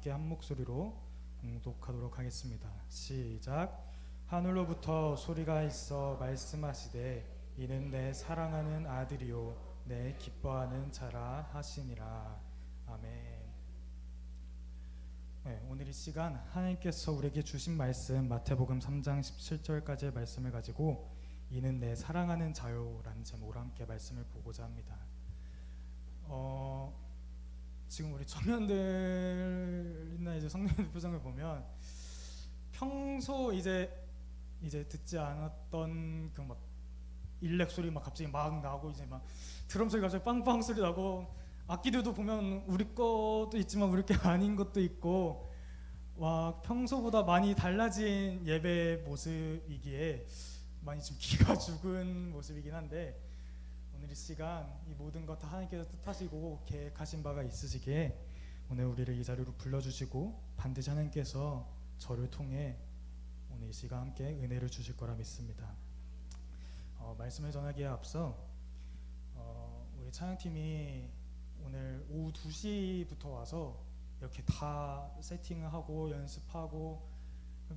함께 한 목소리로 봉독하도록 하겠습니다. 시작. 하늘로부터 소리가 있어 말씀하시되 이는 내 사랑하는 아들이요 내 기뻐하는 자라 하시니라. 아멘. 네, 오늘 이 시간 하나님께서 우리에게 주신 말씀 마태복음 3장 17절까지의 말씀을 가지고 이는 내 사랑하는 자요라는 제목으로 함께 말씀을 보고자 합니다. 지금 우리 청년들이나 이제 성도님들 표정을 보면 평소 이제 듣지 않았던 그 막 일렉 소리 막 갑자기 막 나고 이제 막 드럼 소리 갑자기 빵빵 소리 나고 악기들도 보면 우리 것도 있지만 우리 게 아닌 것도 있고 와 평소보다 많이 달라진 예배 모습이기에 많이 좀 기가 죽은 모습이긴 한데 오늘 이 시간 이 모든 것 다 하나님께서 뜻하시고 계획하신 바가 있으시기에 오늘 우리를 이 자리로 불러주시고 반드시 하나님께서 저를 통해 오늘 이 시간 함께 은혜를 주실 거라 믿습니다. 말씀을 전하기에 앞서 우리 찬양팀이 오늘 오후 2시부터 와서 이렇게 다 세팅을 하고 연습하고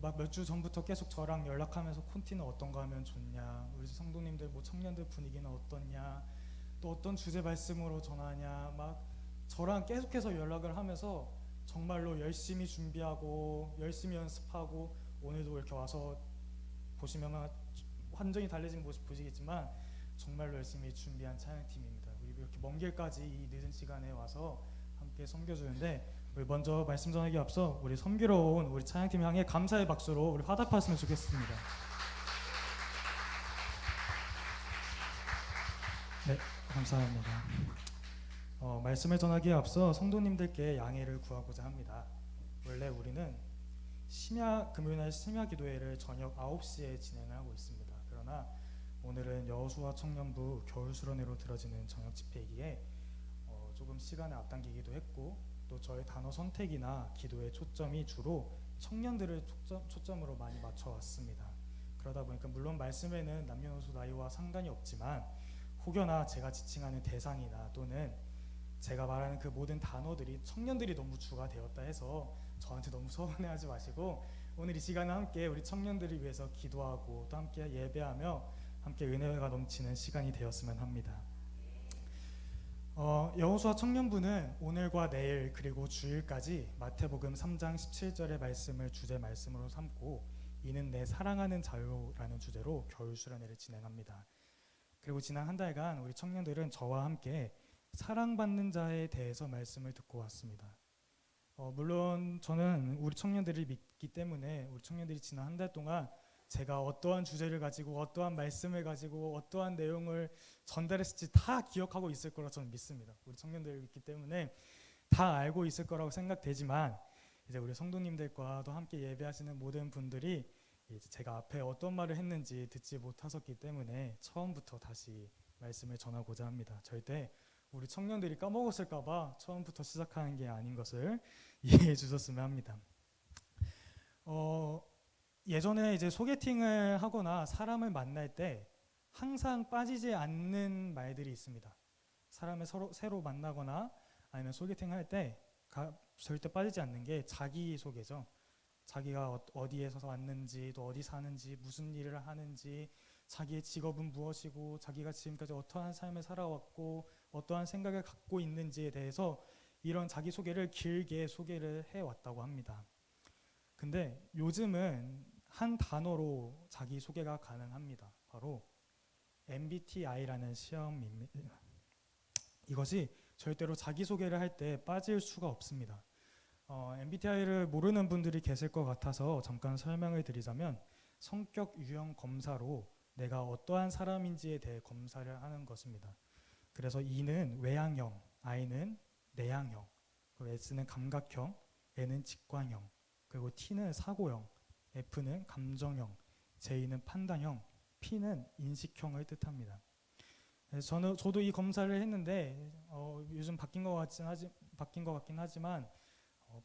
막 몇 주 전부터 계속 저랑 연락하면서 콘티는 어떤 거 하면 좋냐, 우리 성도님들 뭐 청년들 분위기는 어떻냐, 또 어떤 주제 말씀으로 전하냐, 막 저랑 계속해서 연락을 하면서 정말로 열심히 준비하고 열심히 연습하고 오늘도 이렇게 와서 보시면 완전히 달라진 모습 보시겠지만 정말로 열심히 준비한 찬양팀입니다. 우리 이렇게 먼 길까지 이 늦은 시간에 와서 함께 섬겨주는데 우리 먼저 말씀 전하기 앞서 우리 섬기러 온 우리 찬양팀 향해 감사의 박수로 우리 화답하시면 좋겠습니다. 네, 감사합니다. 말씀을 전하기에 앞서 성도님들께 양해를 구하고자 합니다. 원래 우리는 금요일날 심야 기도회를 저녁 9시에 진행을 하고 있습니다. 그러나 오늘은 여호수아 청년부 겨울수련회로 들어지는 저녁 집회이기에 조금 시간을 앞당기기도 했고 또 저의 단어 선택이나 기도의 초점이 주로 청년들을 초점으로 많이 맞춰왔습니다. 그러다 보니까 물론 말씀에는 남녀노소 나이와 상관이 없지만 혹여나 제가 지칭하는 대상이나 또는 제가 말하는 그 모든 단어들이 청년들이 너무 주가 되었다 해서 저한테 너무 서운해하지 마시고 오늘 이 시간에 함께 우리 청년들을 위해서 기도하고 또 함께 예배하며 함께 은혜가 넘치는 시간이 되었으면 합니다. 여호수아 청년부는 오늘과 내일 그리고 주일까지 마태복음 3장 17절의 말씀을 주제 말씀으로 삼고 이는 내 사랑하는 자요라는 주제로 겨울 수련회를 진행합니다. 그리고 지난 한 달간 우리 청년들은 저와 함께 사랑받는 자에 대해서 말씀을 듣고 왔습니다. 물론 저는 우리 청년들을 믿기 때문에 우리 청년들이 지난 한 달 동안 제가 어떠한 주제를 가지고 어떠한 말씀을 가지고 어떠한 내용을 전달했을지 다 기억하고 있을 거라 저는 믿습니다. 우리 청년들을 믿기 때문에 다 알고 있을 거라고 생각되지만 이제 우리 성도님들과도 함께 예배하시는 모든 분들이 이제 제가 앞에 어떤 말을 했는지 듣지 못하셨기 때문에 처음부터 다시 말씀을 전하고자 합니다. 절대 우리 청년들이 까먹었을까봐 처음부터 시작하는 게 아닌 것을 이해해 주셨으면 합니다. 예전에 이제 소개팅을 하거나 사람을 만날 때 항상 빠지지 않는 말들이 있습니다. 사람을 새로 만나거나 아니면 소개팅할 때 절대 빠지지 않는 게 자기소개죠. 자기가 어디에서 왔는지 또 어디 사는지 무슨 일을 하는지 자기의 직업은 무엇이고 자기가 지금까지 어떠한 삶을 살아왔고 어떠한 생각을 갖고 있는지에 대해서 이런 자기소개를 길게 소개를 해왔다고 합니다. 근데 요즘은 한 단어로 자기소개가 가능합니다. 바로 MBTI라는 시험입니다. 이것이 절대로 자기소개를 할 때 빠질 수가 없습니다. MBTI를 모르는 분들이 계실 것 같아서 잠깐 설명을 드리자면 성격 유형 검사로 내가 어떠한 사람인지에 대해 검사를 하는 것입니다. 그래서 E는 외향형, I는 내향형, S는 감각형, N은 직관형, 그리고 T는 사고형, F는 감정형, J는 판단형, P는 인식형을 뜻합니다. 저도 이 검사를 했는데 요즘 바뀐 것 같긴 하지만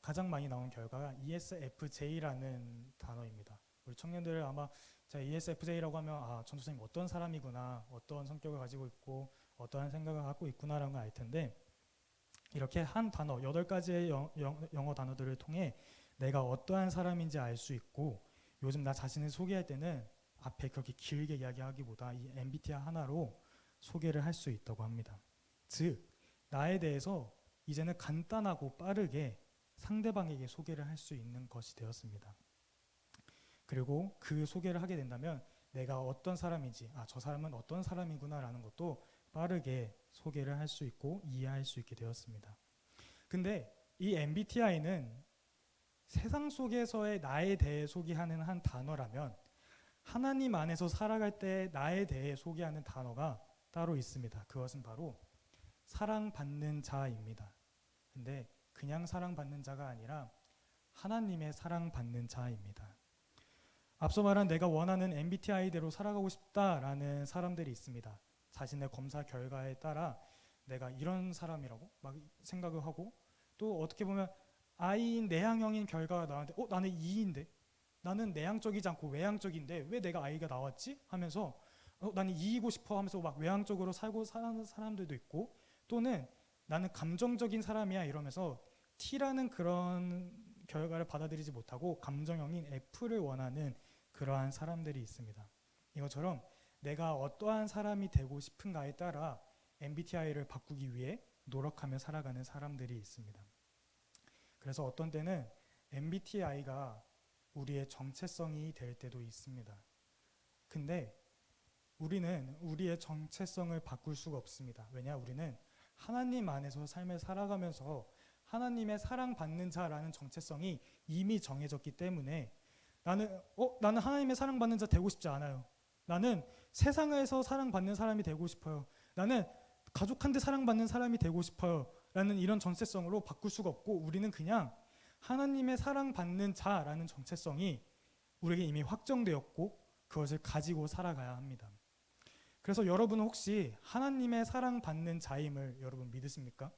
가장 많이 나온 결과가 ESFJ라는 단어입니다. 우리 청년들 아마 제가 ESFJ라고 하면 전도사님 어떤 사람이구나, 어떤 성격을 가지고 있고 어떠한 생각을 갖고 있구나라는 걸 알 텐데 이렇게 한 단어 8가지의 영어 단어들을 통해 내가 어떠한 사람인지 알 수 있고, 요즘 나 자신을 소개할 때는 앞에 그렇게 길게 이야기하기보다 이 MBTI 하나로 소개를 할 수 있다고 합니다. 즉 나에 대해서 이제는 간단하고 빠르게 상대방에게 소개를 할 수 있는 것이 되었습니다. 그리고 그 소개를 하게 된다면 내가 어떤 사람인지, 저 사람은 어떤 사람이구나 라는 것도 빠르게 소개를 할 수 있고 이해할 수 있게 되었습니다. 근데 이 MBTI는 세상 속에서의 나에 대해 소개하는 한 단어라면 하나님 안에서 살아갈 때 나에 대해 소개하는 단어가 따로 있습니다. 그것은 바로 사랑받는 자입니다. 근데 그냥 사랑받는 자가 아니라 하나님의 사랑받는 자입니다. 앞서 말한 내가 원하는 MBTI대로 살아가고 싶다라는 사람들이 있습니다. 자신의 검사 결과에 따라 내가 이런 사람이라고 막 생각을 하고, 또 어떻게 보면 I인 내향형인 결과가 나왔는데 나는 E인데, 나는 내향적이지 않고 외향적인데 왜 내가 I가 나왔지? 하면서 나는 E이고 싶어 하면서 막 외향적으로 살고 사는 사람들도 있고, 또는 나는 감정적인 사람이야 이러면서 T라는 그런 결과를 받아들이지 못하고 감정형인 F를 원하는 그러한 사람들이 있습니다. 이것처럼 내가 어떠한 사람이 되고 싶은가에 따라 MBTI를 바꾸기 위해 노력하며 살아가는 사람들이 있습니다. 그래서 어떤 때는 MBTI가 우리의 정체성이 될 때도 있습니다. 근데 우리는 우리의 정체성을 바꿀 수가 없습니다. 왜냐? 우리는 하나님 안에서 삶을 살아가면서 하나님의 사랑받는 자라는 정체성이 이미 정해졌기 때문에 나는 하나님의 사랑받는 자 되고 싶지 않아요. 나는 세상에서 사랑받는 사람이 되고 싶어요. 나는 가족한테 사랑받는 사람이 되고 싶어요. 라는 이런 정체성으로 바꿀 수가 없고, 우리는 그냥 하나님의 사랑받는 자라는 정체성이 우리에게 이미 확정되었고 그것을 가지고 살아가야 합니다. 그래서 여러분은 혹시 하나님의 사랑받는 자임을 여러분 믿으십니까?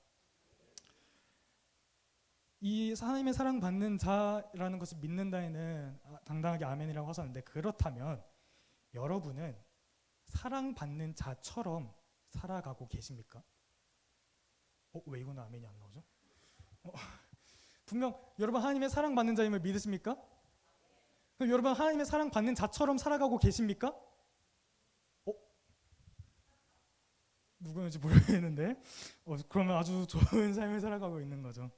이 하나님의 사랑받는 자라는 것을 믿는다에는 당당하게 아멘이라고 하셨는데, 그렇다면 여러분은 사랑받는 자처럼 살아가고 계십니까? 왜 이거는 아멘이 안 나오죠? 분명 여러분 하나님의 사랑받는 자임을 믿으십니까? 그럼 여러분 하나님의 사랑받는 자처럼 살아가고 계십니까? 누구인지 모르겠는데 그러면 아주 좋은 삶을 살아가고 있는 거죠.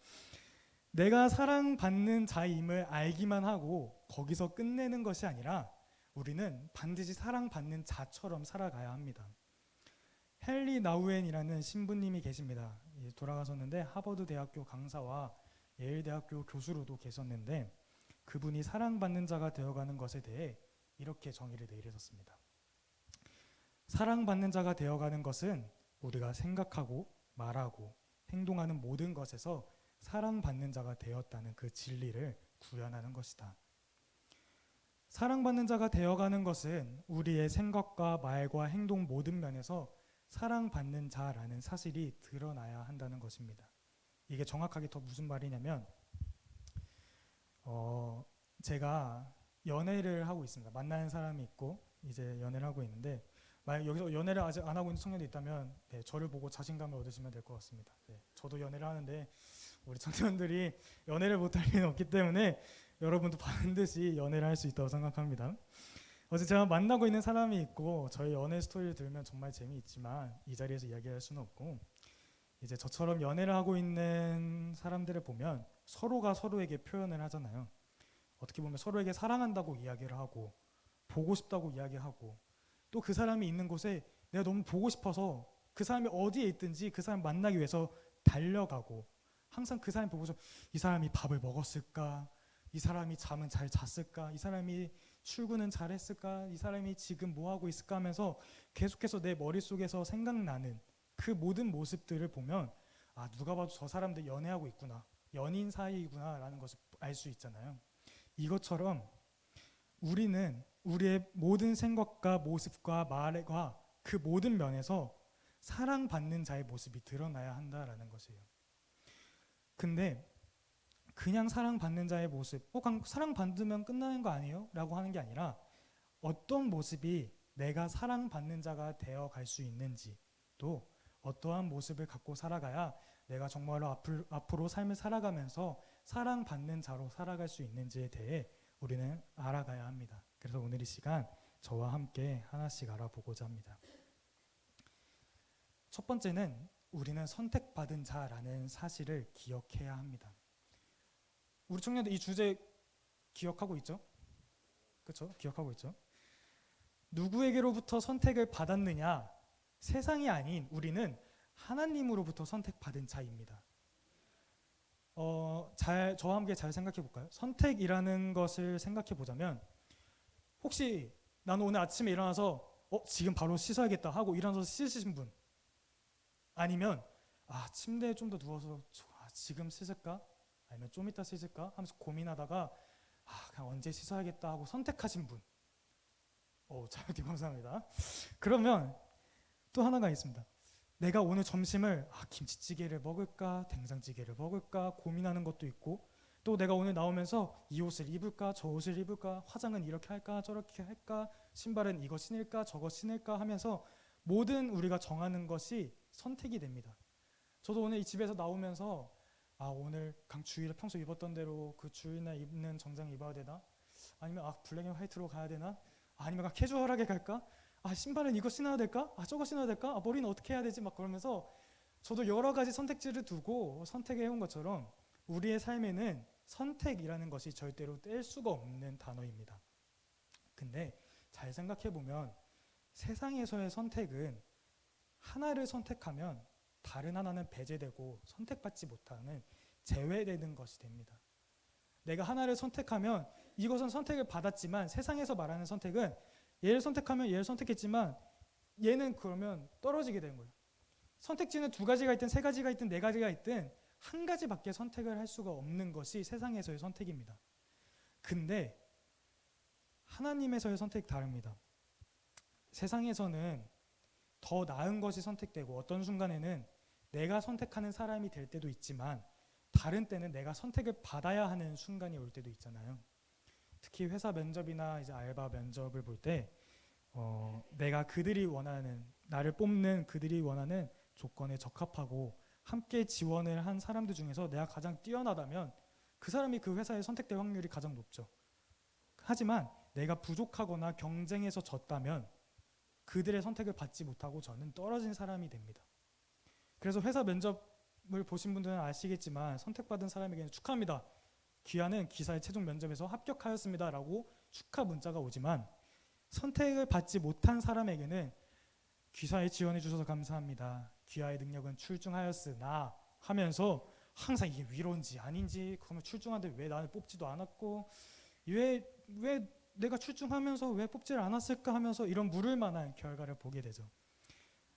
내가 사랑받는 자임을 알기만 하고 거기서 끝내는 것이 아니라 우리는 반드시 사랑받는 자처럼 살아가야 합니다. 헨리 나우엔이라는 신부님이 계십니다. 돌아가셨는데 하버드 대학교 강사와 예일 대학교 교수로도 계셨는데, 그분이 사랑받는 자가 되어가는 것에 대해 이렇게 정의를 내리셨습니다. 사랑받는 자가 되어가는 것은 우리가 생각하고 말하고 행동하는 모든 것에서 사랑받는 자가 되었다는 그 진리를 구현하는 것이다. 사랑받는 자가 되어가는 것은 우리의 생각과 말과 행동 모든 면에서 사랑받는 자라는 사실이 드러나야 한다는 것입니다. 이게 정확하게 더 무슨 말이냐면, 제가 연애를 하고 있습니다. 만나는 사람이 있고 이제 연애를 하고 있는데, 만약 여기서 연애를 아직 안 하고 있는 청년이 있다면 저를 보고 자신감을 얻으시면 될 것 같습니다. 저도 연애를 하는데 우리 청년들이 연애를 못할 리는 없기 때문에 여러분도 반드시 연애를 할 수 있다고 생각합니다. 어제 제가 만나고 있는 사람이 있고 저희 연애 스토리를 들으면 정말 재미있지만 이 자리에서 이야기할 수는 없고, 이제 저처럼 연애를 하고 있는 사람들을 보면 서로가 서로에게 표현을 하잖아요. 어떻게 보면 서로에게 사랑한다고 이야기를 하고 보고 싶다고 이야기하고, 또 그 사람이 있는 곳에 내가 너무 보고 싶어서 그 사람이 어디에 있든지 그 사람 만나기 위해서 달려가고, 항상 그 사람 보고서 이 사람이 밥을 먹었을까? 이 사람이 잠은 잘 잤을까? 이 사람이 출근은 잘했을까? 이 사람이 지금 뭐 하고 있을까? 하면서 계속해서 내 머릿속에서 생각나는 그 모든 모습들을 보면 누가 봐도 저 사람들 연애하고 있구나, 연인 사이구나 라는 것을 알 수 있잖아요. 이것처럼 우리는 우리의 모든 생각과 모습과 말과 그 모든 면에서 사랑받는 자의 모습이 드러나야 한다라는 것이에요. 근데 그냥 사랑받는 자의 모습, 사랑받으면 끝나는 거 아니에요? 라고 하는 게 아니라 어떤 모습이 내가 사랑받는 자가 되어 갈 수 있는지, 또 어떠한 모습을 갖고 살아가야 내가 정말로 앞으로 삶을 살아가면서 사랑받는 자로 살아갈 수 있는지에 대해 우리는 알아가야 합니다. 그래서 오늘 이 시간 저와 함께 하나씩 알아보고자 합니다. 첫 번째는 우리는 선택받은 자라는 사실을 기억해야 합니다. 우리 청년들 이 주제 기억하고 있죠? 그렇죠? 기억하고 있죠? 누구에게로부터 선택을 받았느냐? 세상이 아닌 우리는 하나님으로부터 선택받은 자입니다. 저와 함께 잘 생각해 볼까요? 선택이라는 것을 생각해 보자면, 혹시 나는 오늘 아침에 일어나서 지금 바로 씻어야겠다 하고 일어나서 씻으신 분, 아니면 침대에 좀 더 누워서 지금 씻을까? 아니면 좀 이따 씻을까? 하면서 고민하다가 그냥 언제 씻어야겠다 하고 선택하신 분. 자유님 감사합니다. 그러면 또 하나가 있습니다. 내가 오늘 점심을 김치찌개를 먹을까 된장찌개를 먹을까 고민하는 것도 있고, 또 내가 오늘 나오면서 이 옷을 입을까 저 옷을 입을까, 화장은 이렇게 할까 저렇게 할까, 신발은 이거 신을까 저거 신을까 하면서 모든 우리가 정하는 것이 선택이 됩니다. 저도 오늘 이 집에서 나오면서 오늘 주일에 평소 입었던 대로 그 주일날 입는 정장 입어야 되나, 아니면 블랙 앤 화이트로 가야 되나, 아니면 캐주얼하게 갈까, 신발은 이거 신어야 될까, 저거 신어야 될까, 머리는 어떻게 해야 되지, 막 그러면서 저도 여러 가지 선택지를 두고 선택해온 것처럼 우리의 삶에는 선택이라는 것이 절대로 뗄 수가 없는 단어입니다. 근데 잘 생각해보면 세상에서의 선택은 하나를 선택하면 다른 하나는 배제되고 선택받지 못하는 제외되는 것이 됩니다. 내가 하나를 선택하면 이것은 선택을 받았지만, 세상에서 말하는 선택은 얘를 선택하면 얘를 선택했지만 얘는 그러면 떨어지게 되는 거예요. 선택지는 2가지가 있든 3가지가 있든 4가지가 있든 한 가지밖에 선택을 할 수가 없는 것이 세상에서의 선택입니다. 근데 하나님에서의 선택이 다릅니다. 세상에서는 더 나은 것이 선택되고 어떤 순간에는 내가 선택하는 사람이 될 때도 있지만, 다른 때는 내가 선택을 받아야 하는 순간이 올 때도 있잖아요. 특히 회사 면접이나 이제 알바 면접을 볼 때 내가 그들이 원하는, 나를 뽑는 그들이 원하는 조건에 적합하고 함께 지원을 한 사람들 중에서 내가 가장 뛰어나다면 그 사람이 그 회사에 선택될 확률이 가장 높죠. 하지만 내가 부족하거나 경쟁에서 졌다면 그들의 선택을 받지 못하고 저는 떨어진 사람이 됩니다. 그래서 회사 면접을 보신 분들은 아시겠지만 선택받은 사람에게는 축하합니다, 귀하는 기사의 최종 면접에서 합격하였습니다 라고 축하 문자가 오지만, 선택을 받지 못한 사람에게는 귀사에 지원해 주셔서 감사합니다, 귀하의 능력은 출중하였으나 하면서 항상 이게 위로인지 아닌지, 그러면 출중한데 왜 나를 뽑지도 않았고, 왜 내가 출중하면서 왜 뽑지를 않았을까 하면서 이런 물을 만한 결과를 보게 되죠.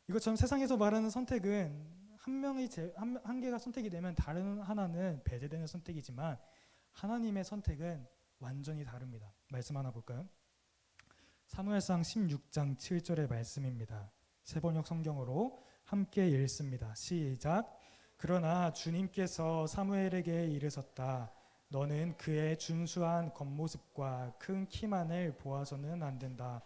이것처럼 세상에서 말하는 선택은 한 개가 선택이 되면 다른 하나는 배제되는 선택이지만, 하나님의 선택은 완전히 다릅니다. 말씀 하나 볼까요? 사무엘상 16장 7절의 말씀입니다. 세번역 성경으로 함께 읽습니다. 시작. 그러나 주님께서 사무엘에게 이르셨다. 너는 그의 준수한 겉모습과 큰 키만을 보아서는 안 된다.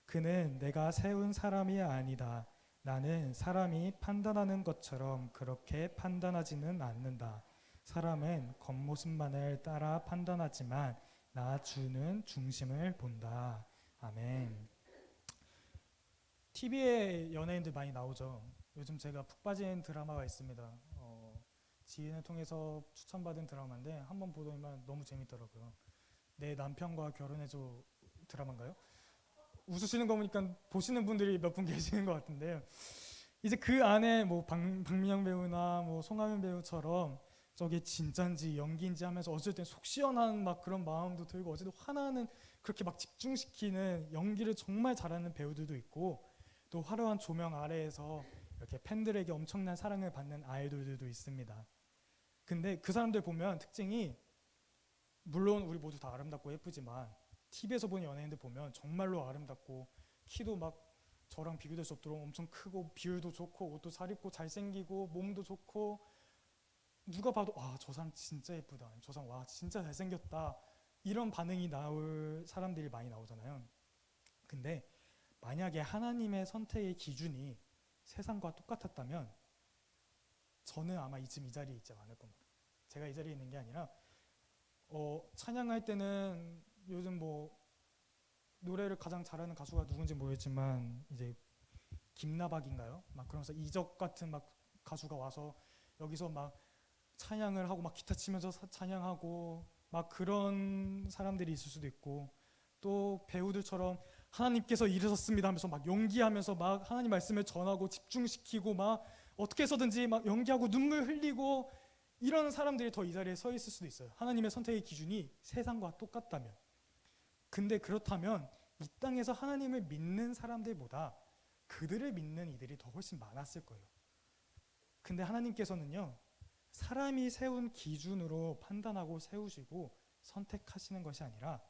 그는 내가 세운 사람이 아니다. 나는 사람이 판단하는 것처럼 그렇게 판단하지는 않는다. 사람은 겉모습만을 따라 판단하지만 나 주는 중심을 본다. 아멘. TV에 연예인들 많이 나오죠. 요즘 제가 푹 빠진 드라마가 있습니다. 지인을 통해서 추천받은 드라마인데 한번 보더니만 너무 재밌더라고요. 내 남편과 결혼해줘 드라마인가요? 웃으시는 거 보니까 보시는 분들이 몇 분 계시는 것 같은데요. 이제 그 안에 박민영 배우나 송하민 배우처럼 저게 진짠지 연기인지 하면서 어쩔 땐 속 시원한 그런 마음도 들고, 어쨌든 화나는, 그렇게 집중시키는 연기를 정말 잘하는 배우들도 있고, 또 화려한 조명 아래에서 이렇게 팬들에게 엄청난 사랑을 받는 아이돌들도 있습니다. 근데 그 사람들 보면 특징이, 물론 우리 모두 다 아름답고 예쁘지만 TV에서 보는 연예인들 보면 정말로 아름답고, 키도 저랑 비교될 수 없도록 엄청 크고, 비율도 좋고, 옷도 잘 입고 잘생기고, 몸도 좋고, 누가 봐도 저 사람 진짜 예쁘다, 저 사람 진짜 잘생겼다, 이런 반응이 나올 사람들이 많이 나오잖아요. 근데 만약에 하나님의 선택의 기준이 세상과 똑같았다면 저는 아마 지금 이 자리에 있지 않을 겁니다. 제가 이 자리에 있는 게 아니라 찬양할 때는 요즘 뭐 노래를 가장 잘하는 가수가 누군지 모르겠지만 이제 김나박인가요? 막 그러면서 이적 같은 막 가수가 와서 여기서 막 찬양을 하고 막 기타 치면서 찬양하고 막 그런 사람들이 있을 수도 있고, 또 배우들처럼 하나님께서 이르셨습니다 하면서 막 연기하면서 막 하나님 말씀을 전하고 집중시키고 막 어떻게 해서든지 막 연기하고 눈물 흘리고 이런 사람들이 더 이 자리에 서 있을 수도 있어요. 하나님의 선택의 기준이 세상과 똑같다면. 근데 그렇다면 이 땅에서 하나님을 믿는 사람들보다 그들을 믿는 이들이 더 훨씬 많았을 거예요. 근데 하나님께서는요, 사람이 세운 기준으로 판단하고 세우시고 선택하시는 것이 아니라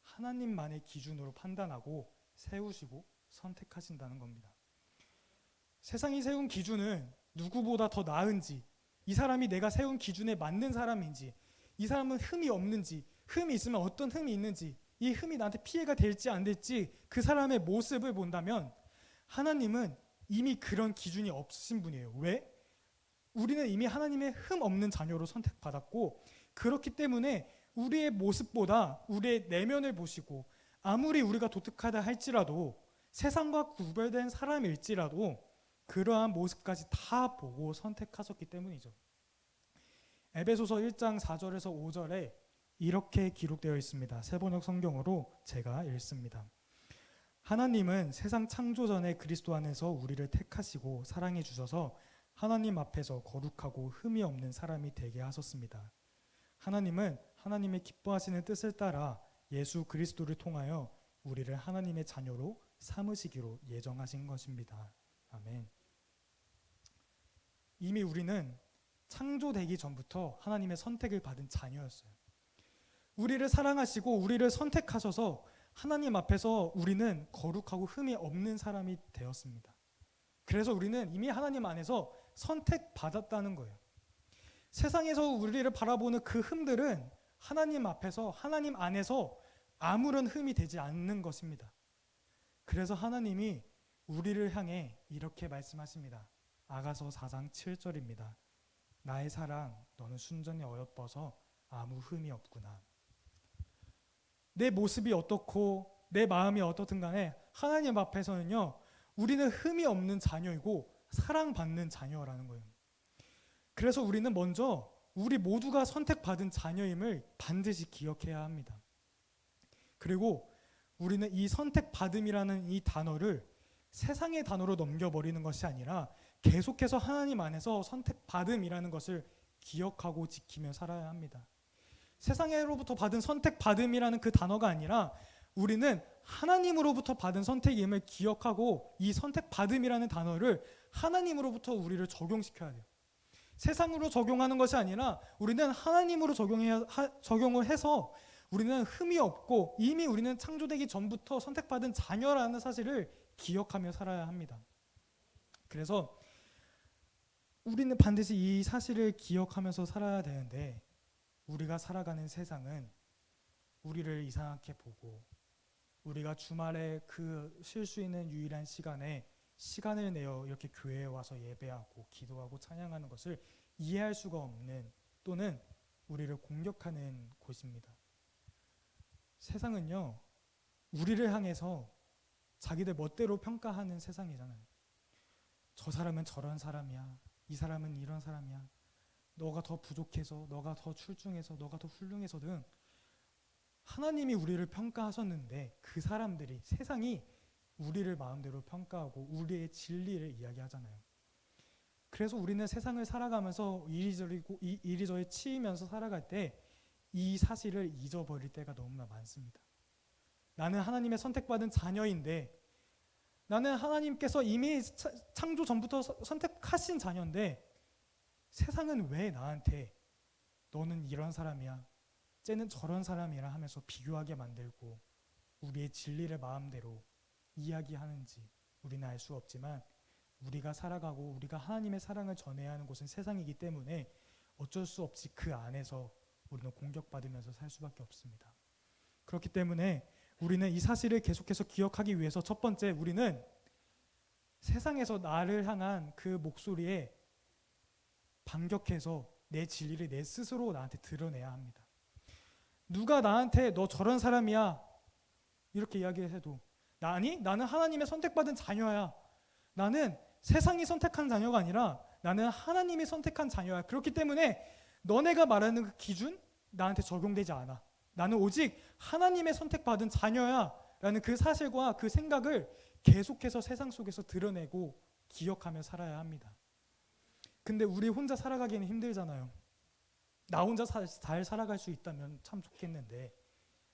하나님만의 기준으로 판단하고 세우시고 선택하신다는 겁니다. 세상이 세운 기준은 누구보다 더 나은지, 이 사람이 내가 세운 기준에 맞는 사람인지, 이 사람은 흠이 없는지, 흠이 있으면 어떤 흠이 있는지, 이 흠이 나한테 피해가 될지 안 될지 그 사람의 모습을 본다면 하나님은 이미 그런 기준이 없으신 분이에요. 왜? 우리는 이미 하나님의 흠 없는 자녀로 선택받았고, 그렇기 때문에 우리의 모습보다 우리의 내면을 보시고, 아무리 우리가 독특하다 할지라도 세상과 구별된 사람일지라도 그러한 모습까지 다 보고 선택하셨기 때문이죠. 에베소서 1장 4절에서 5절에 이렇게 기록되어 있습니다. 새번역 성경으로 제가 읽습니다. 하나님은 세상 창조 전에 그리스도 안에서 우리를 택하시고 사랑해 주셔서 하나님 앞에서 거룩하고 흠이 없는 사람이 되게 하셨습니다. 하나님은 하나님의 기뻐하시는 뜻을 따라 예수 그리스도를 통하여 우리를 하나님의 자녀로 삼으시기로 예정하신 것입니다. 아멘. 이미 우리는 창조되기 전부터 하나님의 선택을 받은 자녀였어요. 우리를 사랑하시고 우리를 선택하셔서 하나님 앞에서 우리는 거룩하고 흠이 없는 사람이 되었습니다. 그래서 우리는 이미 하나님 안에서 선택받았다는 거예요. 세상에서 우리를 바라보는 그 흠들은 하나님 앞에서, 하나님 안에서 아무런 흠이 되지 않는 것입니다. 그래서 하나님이 우리를 향해 이렇게 말씀하십니다. 아가서 4장 7절입니다. 나의 사랑, 너는 순전히 어여뻐서 아무 흠이 없구나. 내 모습이 어떻고 내 마음이 어떻든 간에 하나님 앞에서는요, 우리는 흠이 없는 자녀이고 사랑받는 자녀라는 거예요. 그래서 우리는 먼저 우리 모두가 선택받은 자녀임을 반드시 기억해야 합니다. 그리고 우리는 이 선택받음이라는 이 단어를 세상의 단어로 넘겨버리는 것이 아니라 계속해서 하나님 안에서 선택받음이라는 것을 기억하고 지키며 살아야 합니다. 세상으로부터 받은 선택받음이라는 그 단어가 아니라 우리는 하나님으로부터 받은 선택임을 기억하고 이 선택받음이라는 단어를 하나님으로부터 우리를 적용시켜야 돼요. 세상으로 적용하는 것이 아니라 우리는 하나님으로 적용을 해서 우리는 흠이 없고 이미 우리는 창조되기 전부터 선택받은 자녀라는 사실을 기억하며 살아야 합니다. 그래서 우리는 반드시 이 사실을 기억하면서 살아야 되는데, 우리가 살아가는 세상은 우리를 이상하게 보고 우리가 주말에 그 쉴 수 있는 유일한 시간에 시간을 내어 이렇게 교회에 와서 예배하고 기도하고 찬양하는 것을 이해할 수가 없는, 또는 우리를 공격하는 곳입니다. 세상은요, 우리를 향해서 자기들 멋대로 평가하는 세상이잖아요. 저 사람은 저런 사람이야, 이 사람은 이런 사람이야, 너가 더 부족해서, 너가 더 출중해서, 너가 더 훌륭해서 등 하나님이 우리를 평가하셨는데 그 사람들이, 세상이 우리를 마음대로 평가하고 우리의 진리를 이야기하잖아요. 그래서 우리는 세상을 살아가면서 이리저리 치이면서 살아갈 때 이 사실을 잊어버릴 때가 너무나 많습니다. 나는 하나님의 선택받은 자녀인데, 나는 하나님께서 이미 창조 전부터 선택하신 자녀인데 세상은 왜 나한테 너는 이런 사람이야, 쟤는 저런 사람이라 하면서 비교하게 만들고 우리의 진리를 마음대로 이야기하는지 우리는 알 수 없지만, 우리가 살아가고 우리가 하나님의 사랑을 전해야 하는 곳은 세상이기 때문에 어쩔 수 없이 그 안에서 우리는 공격받으면서 살 수밖에 없습니다. 그렇기 때문에 우리는 이 사실을 계속해서 기억하기 위해서 첫 번째, 우리는 세상에서 나를 향한 그 목소리에 반격해서 내 진리를 내 스스로 나한테 드러내야 합니다. 누가 나한테 너 저런 사람이야 이렇게 이야기해도 아니 나는 하나님의 선택받은 자녀야. 나는 세상이 선택한 자녀가 아니라 나는 하나님이 선택한 자녀야. 그렇기 때문에 너네가 말하는 그 기준 나한테 적용되지 않아. 나는 오직 하나님의 선택받은 자녀야 라는 그 사실과 그 생각을 계속해서 세상 속에서 드러내고 기억하며 살아야 합니다. 근데 우리 혼자 살아가기에는 힘들잖아요. 나 혼자 잘 살아갈 수 있다면 참 좋겠는데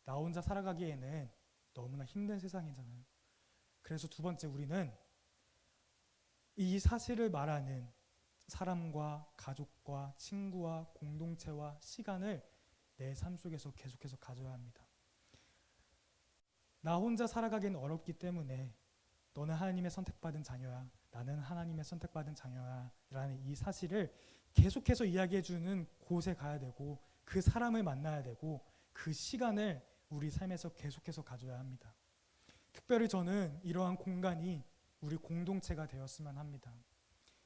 나 혼자 살아가기에는 너무나 힘든 세상이잖아요. 그래서 두 번째, 우리는 이 사실을 말하는 사람과 가족과 친구와 공동체와 시간을 내 삶 속에서 계속해서 가져야 합니다. 나 혼자 살아가기는 어렵기 때문에 너는 하나님의 선택받은 자녀야, 나는 하나님의 선택받은 자녀야 라는 이 사실을 계속해서 이야기해주는 곳에 가야 되고 그 사람을 만나야 되고 그 시간을 우리 삶에서 계속해서 가져야 합니다. 특별히 저는 이러한 공간이 우리 공동체가 되었으면 합니다.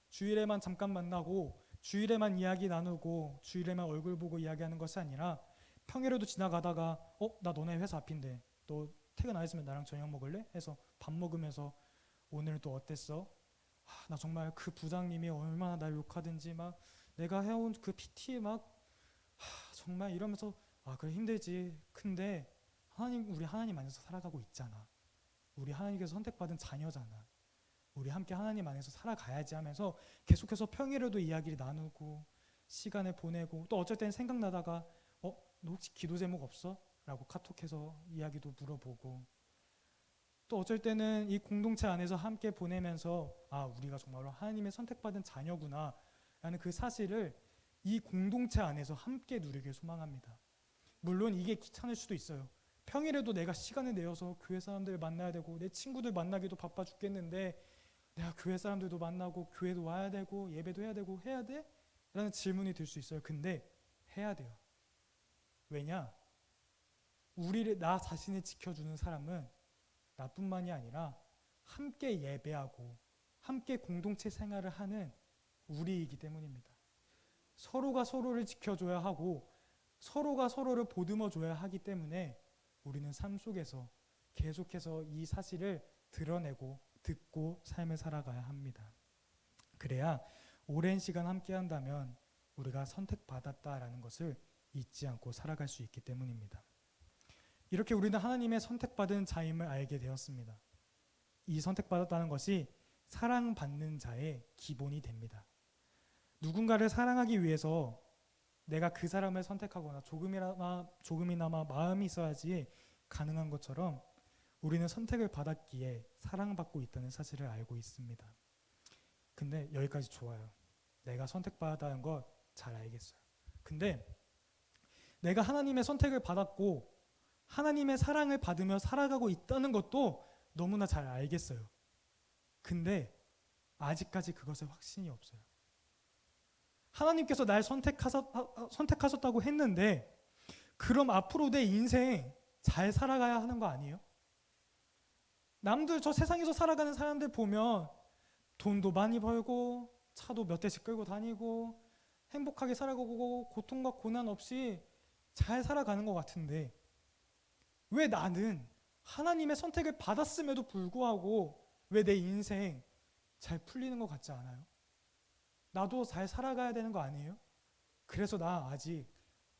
주일에만 잠깐 만나고 주일에만 이야기 나누고 주일에만 얼굴 보고 이야기하는 것이 아니라 평일에도 지나가다가 나 너네 회사 앞인데 너 퇴근 안 했으면 나랑 저녁 먹을래? 해서 밥 먹으면서 오늘 또 어땠어? 나 정말 그 부장님이 얼마나 날 욕하든지 막 내가 해온 그 PT 막 정말 이러면서 그래 힘들지. 근데 우리 하나님 안에서 살아가고 있잖아. 우리 하나님께서 선택받은 자녀잖아. 우리 함께 하나님 안에서 살아가야지 하면서 계속해서 평일에도 이야기를 나누고 시간을 보내고 또 어쩔 때는 생각나다가 너 혹시 기도 제목 없어? 라고 카톡해서 이야기도 물어보고 또 어쩔 때는 이 공동체 안에서 함께 보내면서 우리가 정말로 하나님의 선택받은 자녀구나 라는 그 사실을 이 공동체 안에서 함께 누리길 소망합니다. 물론 이게 귀찮을 수도 있어요. 평일에도 내가 시간을 내어서 교회 사람들 만나야 되고 내 친구들 만나기도 바빠 죽겠는데 내가 교회 사람들도 만나고 교회도 와야 되고 예배도 해야 되고 해야 돼? 라는 질문이 들 수 있어요. 근데 해야 돼요. 왜냐? 나 자신을 지켜주는 사람은 나뿐만이 아니라 함께 예배하고 함께 공동체 생활을 하는 우리이기 때문입니다. 서로가 서로를 지켜줘야 하고 서로가 서로를 보듬어줘야 하기 때문에 우리는 삶 속에서 계속해서 이 사실을 드러내고 듣고 삶을 살아가야 합니다. 그래야 오랜 시간 함께 한다면 우리가 선택받았다라는 것을 잊지 않고 살아갈 수 있기 때문입니다. 이렇게 우리는 하나님의 선택받은 자임을 알게 되었습니다. 이 선택받았다는 것이 사랑받는 자의 기본이 됩니다. 누군가를 사랑하기 위해서 내가 그 사람을 선택하거나 조금이나마 마음이 있어야지 가능한 것처럼 우리는 선택을 받았기에 사랑받고 있다는 사실을 알고 있습니다. 근데 여기까지 좋아요. 내가 선택받았다는 거 잘 알겠어요. 근데 내가 하나님의 선택을 받았고 하나님의 사랑을 받으며 살아가고 있다는 것도 너무나 잘 알겠어요. 근데 아직까지 그것에 확신이 없어요. 하나님께서 날 선택하셨다고 했는데 그럼 앞으로 내 인생 잘 살아가야 하는 거 아니에요? 남들 저 세상에서 살아가는 사람들 보면 돈도 많이 벌고 차도 몇 대씩 끌고 다니고 행복하게 살아가고 고통과 고난 없이 잘 살아가는 것 같은데 왜 나는 하나님의 선택을 받았음에도 불구하고 왜 내 인생 잘 풀리는 것 같지 않아요? 나도 잘 살아가야 되는 거 아니에요? 그래서 나 아직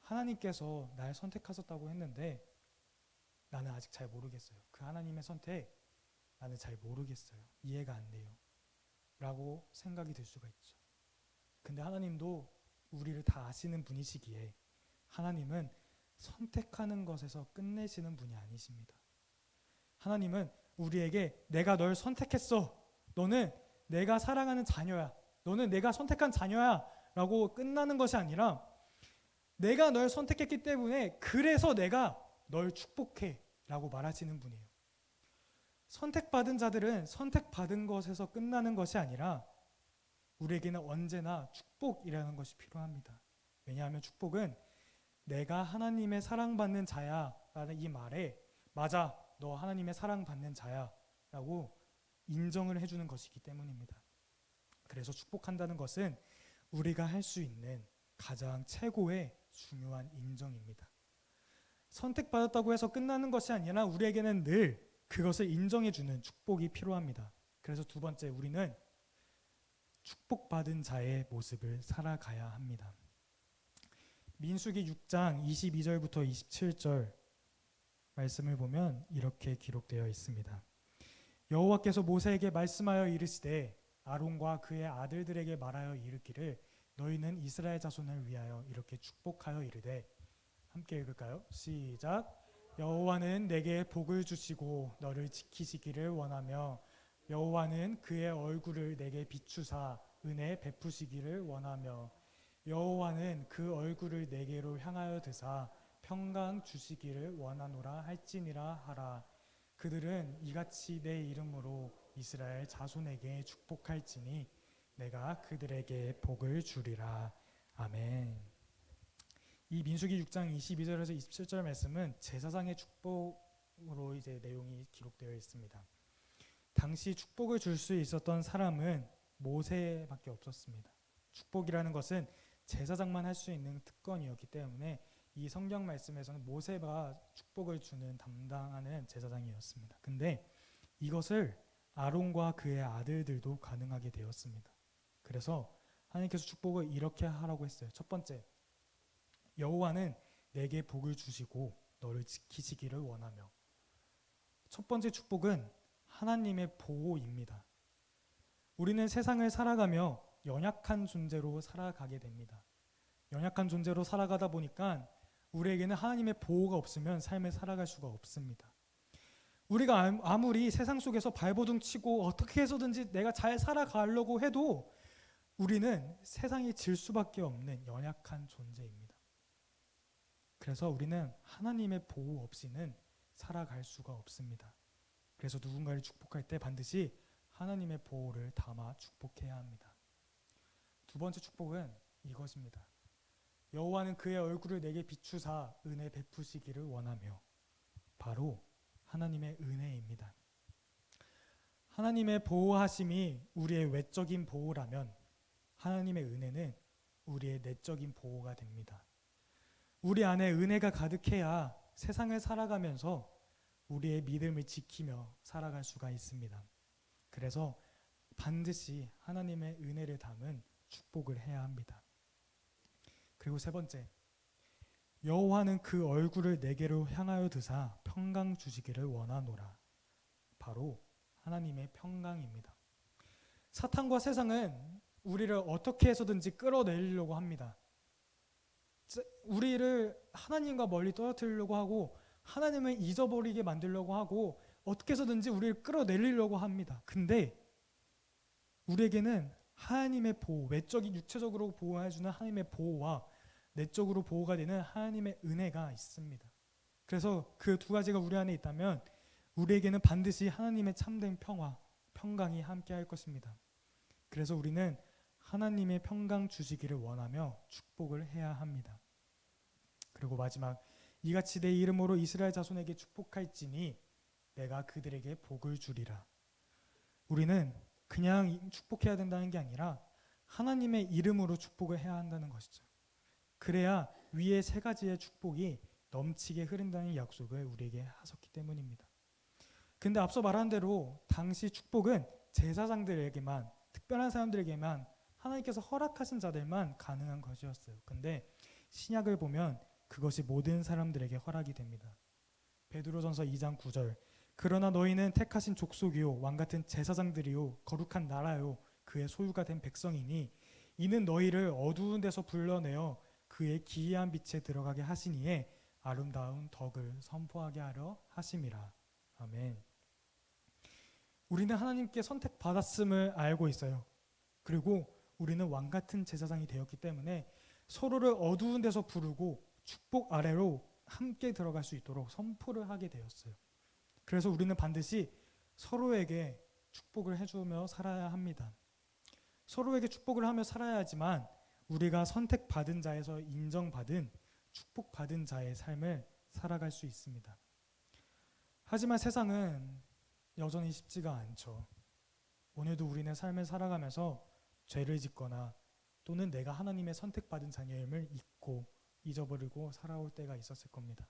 하나님께서 날 선택하셨다고 했는데 나는 아직 잘 모르겠어요. 그 하나님의 선택 나는 잘 모르겠어요. 이해가 안 돼요. 라고 생각이 들 수가 있죠. 근데 하나님도 우리를 다 아시는 분이시기에 하나님은 선택하는 것에서 끝내시는 분이 아니십니다. 하나님은 우리에게 내가 널 선택했어. 너는 내가 사랑하는 자녀야. 너는 내가 선택한 자녀야 라고 끝나는 것이 아니라 내가 널 선택했기 때문에 그래서 내가 널 축복해 라고 말하시는 분이에요. 선택받은 자들은 선택받은 것에서 끝나는 것이 아니라 우리에게는 언제나 축복이라는 것이 필요합니다. 왜냐하면 축복은 내가 하나님의 사랑받는 자야 라는 이 말에 맞아 너 하나님의 사랑받는 자야 라고 인정을 해주는 것이기 때문입니다. 그래서 축복한다는 것은 우리가 할 수 있는 가장 최고의 중요한 인정입니다. 선택받았다고 해서 끝나는 것이 아니라 우리에게는 늘 그것을 인정해주는 축복이 필요합니다. 그래서 두 번째, 우리는 축복받은 자의 모습을 살아가야 합니다. 민수기 6장 22절부터 27절 말씀을 보면 이렇게 기록되어 있습니다. 여호와께서 모세에게 말씀하여 이르시되 아론과 그의 아들들에게 말하여 이르기를 너희는 이스라엘 자손을 위하여 이렇게 축복하여 이르되, 함께 읽을까요? 시작. 여호와는 내게 복을 주시고 너를 지키시기를 원하며 여호와는 그의 얼굴을 내게 비추사 은혜 베푸시기를 원하며 여호와는 그 얼굴을 내게로 향하여 드사 평강 주시기를 원하노라 할지니라 하라. 그들은 이같이 내 이름으로 이스라엘 자손에게 축복할지니 내가 그들에게 복을 주리라. 아멘. 이 민수기 6장 22절에서 27절 말씀은 제사장의 축복으로 이제 내용이 기록되어 있습니다. 당시 축복을 줄 수 있었던 사람은 모세밖에 없었습니다. 축복이라는 것은 제사장만 할 수 있는 특권이었기 때문에 이 성경 말씀에서는 모세가 축복을 주는 담당하는 제사장이었습니다. 근데 이것을 아론과 그의 아들들도 가능하게 되었습니다. 그래서 하나님께서 축복을 이렇게 하라고 했어요. 첫 번째, 여호와는 내게 복을 주시고 너를 지키시기를 원하며. 첫 번째 축복은 하나님의 보호입니다. 우리는 세상을 살아가며 연약한 존재로 살아가게 됩니다. 연약한 존재로 살아가다 보니까 우리에게는 하나님의 보호가 없으면 삶을 살아갈 수가 없습니다. 우리가 아무리 세상 속에서 발버둥 치고 어떻게 해서든지 내가 잘 살아가려고 해도 우리는 세상이 질 수밖에 없는 연약한 존재입니다. 그래서 우리는 하나님의 보호 없이는 살아갈 수가 없습니다. 그래서 누군가를 축복할 때 반드시 하나님의 보호를 담아 축복해야 합니다. 두 번째 축복은 이것입니다. 여호와는 그의 얼굴을 내게 비추사 은혜 베푸시기를 원하며. 바로 하나님의 은혜입니다. 하나님의 보호하심이 우리의 외적인 보호라면 하나님의 은혜는 우리의 내적인 보호가 됩니다. 우리 안에 은혜가 가득해야 세상을 살아가면서 우리의 믿음을 지키며 살아갈 수가 있습니다. 그래서 반드시 하나님의 은혜를 담은 축복을 해야 합니다. 그리고 세 번째, 여호와는 그 얼굴을 내게로 향하여 드사 평강 주시기를 원하노라. 바로 하나님의 평강입니다. 사탄과 세상은 우리를 어떻게 해서든지 끌어내리려고 합니다. 우리를 하나님과 멀리 떨어뜨리려고 하고 하나님을 잊어버리게 만들려고 하고 어떻게 해서든지 우리를 끌어내리려고 합니다. 근데 우리에게는 하나님의 보호, 외적인 육체적으로 보호해주는 하나님의 보호와 내적으로 보호가 되는 하나님의 은혜가 있습니다. 그래서 그 두 가지가 우리 안에 있다면 우리에게는 반드시 하나님의 참된 평화, 평강이 함께할 것입니다. 그래서 우리는 하나님의 평강 주시기를 원하며 축복을 해야 합니다. 그리고 마지막, 이같이 내 이름으로 이스라엘 자손에게 축복할지니 내가 그들에게 복을 주리라. 우리는 그냥 축복해야 된다는 게 아니라 하나님의 이름으로 축복을 해야 한다는 것이죠. 그래야 위에 세 가지의 축복이 넘치게 흐른다는 약속을 우리에게 하셨기 때문입니다. 근데 앞서 말한 대로 당시 축복은 제사장들에게만, 특별한 사람들에게만, 하나님께서 허락하신 자들만 가능한 것이었어요. 근데 신약을 보면 그것이 모든 사람들에게 허락이 됩니다. 베드로전서 2장 9절, 그러나 너희는 택하신 족속이요 왕같은 제사장들이요 거룩한 나라요 그의 소유가 된 백성이니 이는 너희를 어두운 데서 불러내어 그의 기이한 빛에 들어가게 하시니에 아름다운 덕을 선포하게 하려 하심이라. 아멘. 우리는 하나님께 선택받았음을 알고 있어요. 그리고 우리는 왕같은 제사장이 되었기 때문에 서로를 어두운 데서 부르고 축복 아래로 함께 들어갈 수 있도록 선포를 하게 되었어요. 그래서 우리는 반드시 서로에게 축복을 해주며 살아야 합니다. 서로에게 축복을 하며 살아야 하지만 우리가 선택받은 자에서 인정받은 축복받은 자의 삶을 살아갈 수 있습니다. 하지만 세상은 여전히 쉽지가 않죠. 오늘도 우리는 삶을 살아가면서 죄를 짓거나 또는 내가 하나님의 선택받은 자녀임을 잊고 잊어버리고 살아올 때가 있었을 겁니다.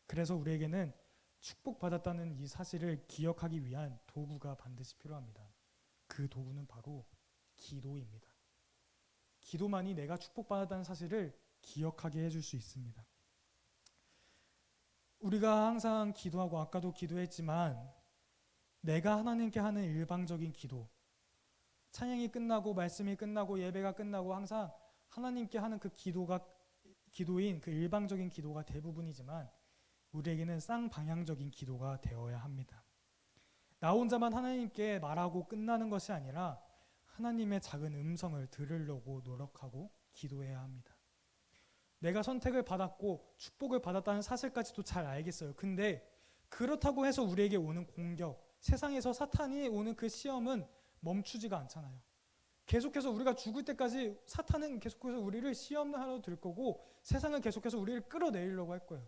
그래서 우리에게는 축복받았다는 이 사실을 기억하기 위한 도구가 반드시 필요합니다. 그 도구는 바로 기도입니다. 기도만이 내가 축복받았다는 사실을 기억하게 해줄 수 있습니다. 우리가 항상 기도하고 아까도 기도했지만 내가 하나님께 하는 일방적인 기도, 찬양이 끝나고 말씀이 끝나고 예배가 끝나고 항상 하나님께 하는 그 기도인 그 일방적인 기도가 대부분이지만 우리에게는 쌍방향적인 기도가 되어야 합니다. 나 혼자만 하나님께 말하고 끝나는 것이 아니라 하나님의 작은 음성을 들으려고 노력하고 기도해야 합니다. 내가 선택을 받았고 축복을 받았다는 사실까지도 잘 알겠어요. 근데 그렇다고 해서 우리에게 오는 공격, 세상에서 사탄이 오는 그 시험은 멈추지가 않잖아요. 계속해서 우리가 죽을 때까지 사탄은 계속해서 우리를 시험하러 들 거고 세상은 계속해서 우리를 끌어내리려고 할 거예요.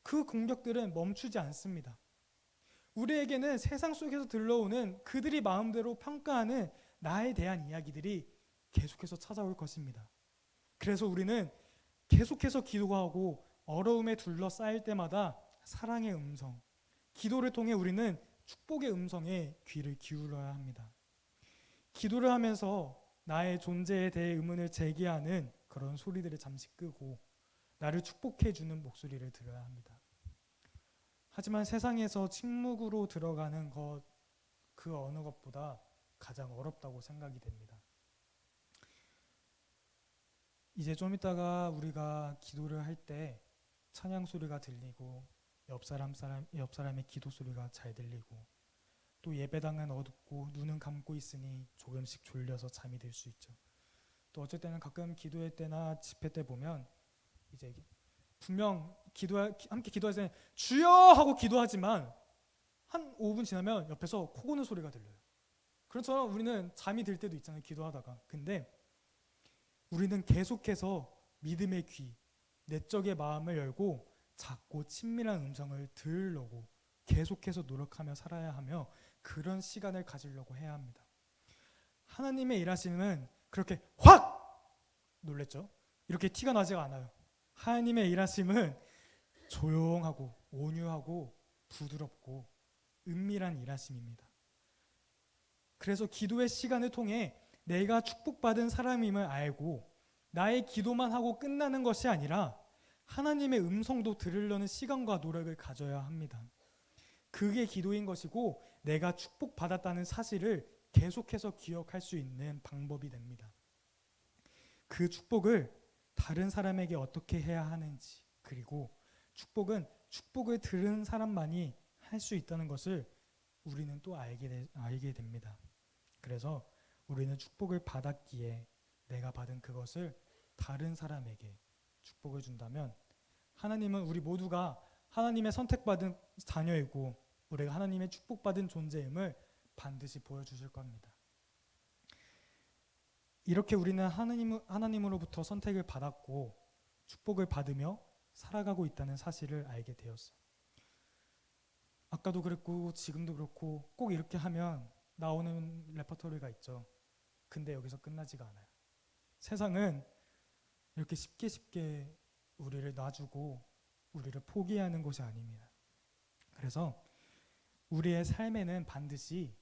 그 공격들은 멈추지 않습니다. 우리에게는 세상 속에서 들러오는 그들이 마음대로 평가하는 나에 대한 이야기들이 계속해서 찾아올 것입니다. 그래서 우리는 계속해서 기도하고 어려움에 둘러싸일 때마다 사랑의 음성, 기도를 통해 우리는 축복의 음성에 귀를 기울여야 합니다. 기도를 하면서 나의 존재에 대해 의문을 제기하는 그런 소리들을 잠시 끄고 나를 축복해 주는 목소리를 들어야 합니다. 하지만 세상에서 침묵으로 들어가는 것, 그 어느 것보다 가장 어렵다고 생각이 됩니다. 이제 좀 이따가 우리가 기도를 할 때 찬양 소리가 들리고 옆 사람의 기도 소리가 잘 들리고 또 예배당은 어둡고 눈은 감고 있으니 조금씩 졸려서 잠이 들 수 있죠. 또 어쩔 때는 가끔 기도회 때나 집회 때 보면 이제 분명 함께 기도할 때 주여 하고 기도하지만 한 5분 지나면 옆에서 코 고는 소리가 들려요. 그렇죠. 우리는 잠이 들 때도 있잖아요. 기도하다가. 근데 우리는 계속해서 믿음의 귀, 내적의 마음을 열고 작고 친밀한 음성을 들으려고 계속해서 노력하며 살아야 하며 그런 시간을 가지려고 해야 합니다. 하나님의 일하심은 그렇게 확! 놀랬죠? 이렇게 티가 나지가 않아요. 하나님의 일하심은 조용하고 온유하고 부드럽고 은밀한 일하심입니다. 그래서 기도의 시간을 통해 내가 축복받은 사람임을 알고 나의 기도만 하고 끝나는 것이 아니라 하나님의 음성도 들으려는 시간과 노력을 가져야 합니다. 그게 기도인 것이고 내가 축복받았다는 사실을 계속해서 기억할 수 있는 방법이 됩니다. 그 축복을 다른 사람에게 어떻게 해야 하는지, 그리고 축복은 축복을 들은 사람만이 할 수 있다는 것을 우리는 또 알게 됩니다. 그래서 우리는 축복을 받았기에 내가 받은 그것을 다른 사람에게 축복을 준다면 하나님은 우리 모두가 하나님의 선택받은 자녀이고 우리가 하나님의 축복받은 존재임을 반드시 보여주실 겁니다. 이렇게 우리는 하나님으로부터 선택을 받았고 축복을 받으며 살아가고 있다는 사실을 알게 되었어요. 아까도 그랬고 지금도 그렇고 꼭 이렇게 하면 나오는 레퍼토리가 있죠. 근데 여기서 끝나지가 않아요. 세상은 이렇게 쉽게 우리를 놔주고 우리를 포기하는 것이 아닙니다. 그래서 우리의 삶에는 반드시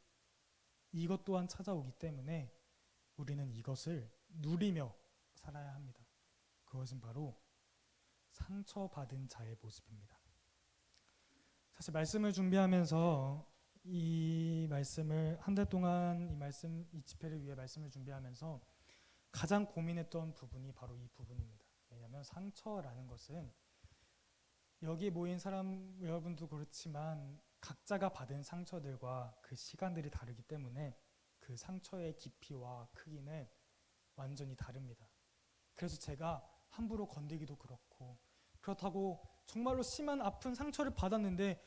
이것 또한 찾아오기 때문에 우리는 이것을 누리며 살아야 합니다. 그것은 바로 상처받은 자의 모습입니다. 사실 말씀을 준비하면서 이 말씀을 한 달 동안 이 집회를 위해 말씀을 준비하면서 가장 고민했던 부분이 바로 이 부분입니다. 왜냐하면 상처라는 것은 여기 모인 사람 여러분도 그렇지만 각자가 받은 상처들과 그 시간들이 다르기 때문에 그 상처의 깊이와 크기는 완전히 다릅니다. 그래서 제가 함부로 건드기도 그렇고 그렇다고 정말로 심한 아픈 상처를 받았는데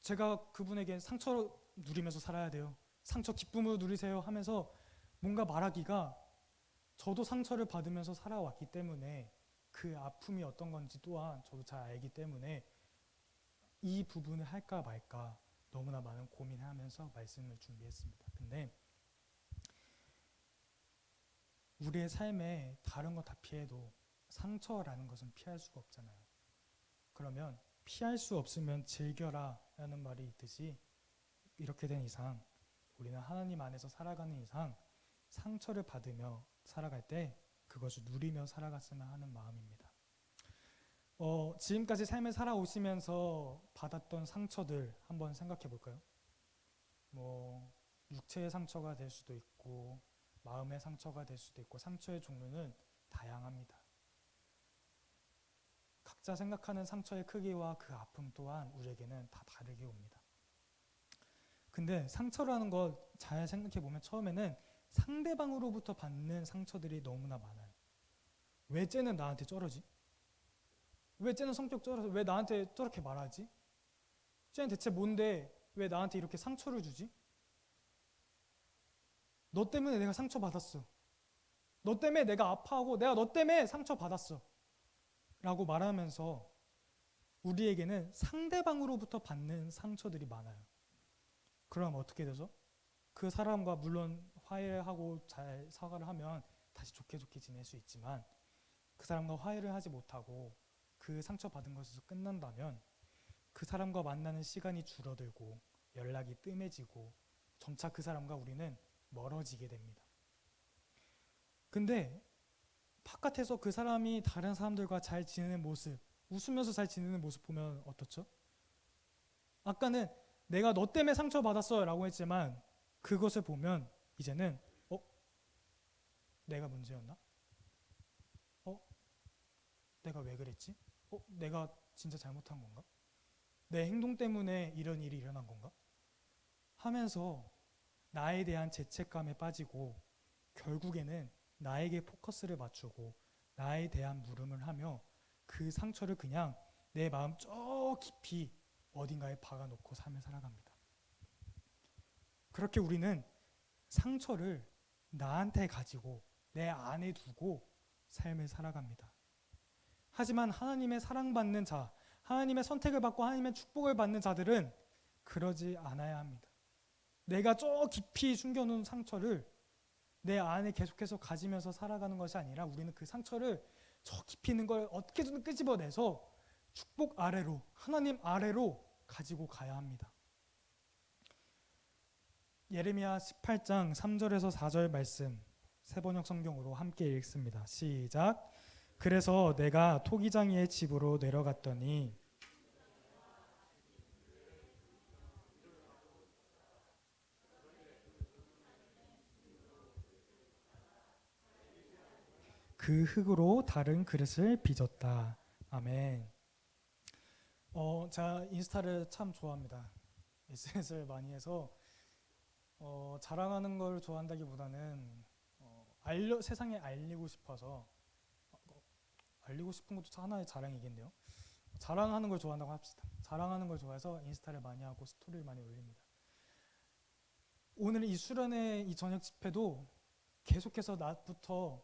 제가 그분에게 상처 누리면서 살아야 돼요. 상처 기쁨으로 누리세요 하면서 뭔가 말하기가 저도 상처를 받으면서 살아왔기 때문에 그 아픔이 어떤 건지 또한 저도 잘 알기 때문에 이 부분을 할까 말까 너무나 많은 고민하면서 말씀을 준비했습니다. 근데 우리의 삶에 다른 거 다 피해도 상처라는 것은 피할 수가 없잖아요. 그러면 피할 수 없으면 즐겨라 라는 말이 있듯이 이렇게 된 이상 우리는 하나님 안에서 살아가는 이상 상처를 받으며 살아갈 때 그것을 누리며 살아갔으면 하는 마음입니다. 지금까지 삶을 살아오시면서 받았던 상처들 한번 생각해 볼까요? 육체의 상처가 될 수도 있고 마음의 상처가 될 수도 있고 상처의 종류는 다양합니다. 각자 생각하는 상처의 크기와 그 아픔 또한 우리에게는 다 다르게 옵니다. 근데 상처라는 것 잘 생각해 보면 처음에는 상대방으로부터 받는 상처들이 너무나 많아요. 왜 쟤는 나한테 저러지? 왜 쟤는 성격 저러서 왜 나한테 저렇게 말하지? 쟤는 대체 뭔데 왜 나한테 이렇게 상처를 주지? 너 때문에 내가 상처받았어. 너 때문에 내가 아파하고 내가 너 때문에 상처받았어. 라고 말하면서 우리에게는 상대방으로부터 받는 상처들이 많아요. 그럼 어떻게 되죠? 그 사람과 물론 화해하고 잘 사과를 하면 다시 좋게 지낼 수 있지만 그 사람과 화해를 하지 못하고 그 상처받은 것에서 끝난다면 그 사람과 만나는 시간이 줄어들고 연락이 뜸해지고 점차 그 사람과 우리는 멀어지게 됩니다. 근데 바깥에서 그 사람이 다른 사람들과 잘 지내는 모습, 웃으면서 잘 지내는 모습 보면 어떻죠? 아까는 내가 너 때문에 상처받았어 라고 했지만 그것을 보면 이제는 내가 문제였나? 내가 왜 그랬지? 내가 진짜 잘못한 건가? 내 행동 때문에 이런 일이 일어난 건가? 하면서 나에 대한 죄책감에 빠지고 결국에는 나에게 포커스를 맞추고 나에 대한 물음을 하며 그 상처를 그냥 내 마음 저 깊이 어딘가에 박아놓고 삶을 살아갑니다. 그렇게 우리는 상처를 나한테 가지고 내 안에 두고 삶을 살아갑니다. 하지만 하나님의 사랑받는 자, 하나님의 선택을 받고 하나님의 축복을 받는 자들은 그러지 않아야 합니다. 내가 저 깊이 숨겨놓은 상처를 내 안에 계속해서 가지면서 살아가는 것이 아니라 우리는 그 상처를 저 깊이 있는 걸 어떻게든 끄집어내서 축복 아래로, 하나님 아래로 가지고 가야 합니다. 예레미야 18장 3절에서 4절 말씀 새번역 성경으로 함께 읽습니다. 시작. 그래서 내가 토기장이의 집으로 내려갔더니 그 흙으로 다른 그릇을 빚었다. 아멘. 제가 인스타를 참 좋아합니다. SNS를 많이 해서 자랑하는 걸 좋아한다기보다는 세상에 알리고 싶어서 알리고 싶은 것도 하나의 자랑이겠네요. 자랑하는 걸 좋아한다고 합시다. 자랑하는 걸 좋아해서 인스타를 많이 하고 스토리를 많이 올립니다. 오늘 이 수련회 이 저녁 집회도 계속해서 낮부터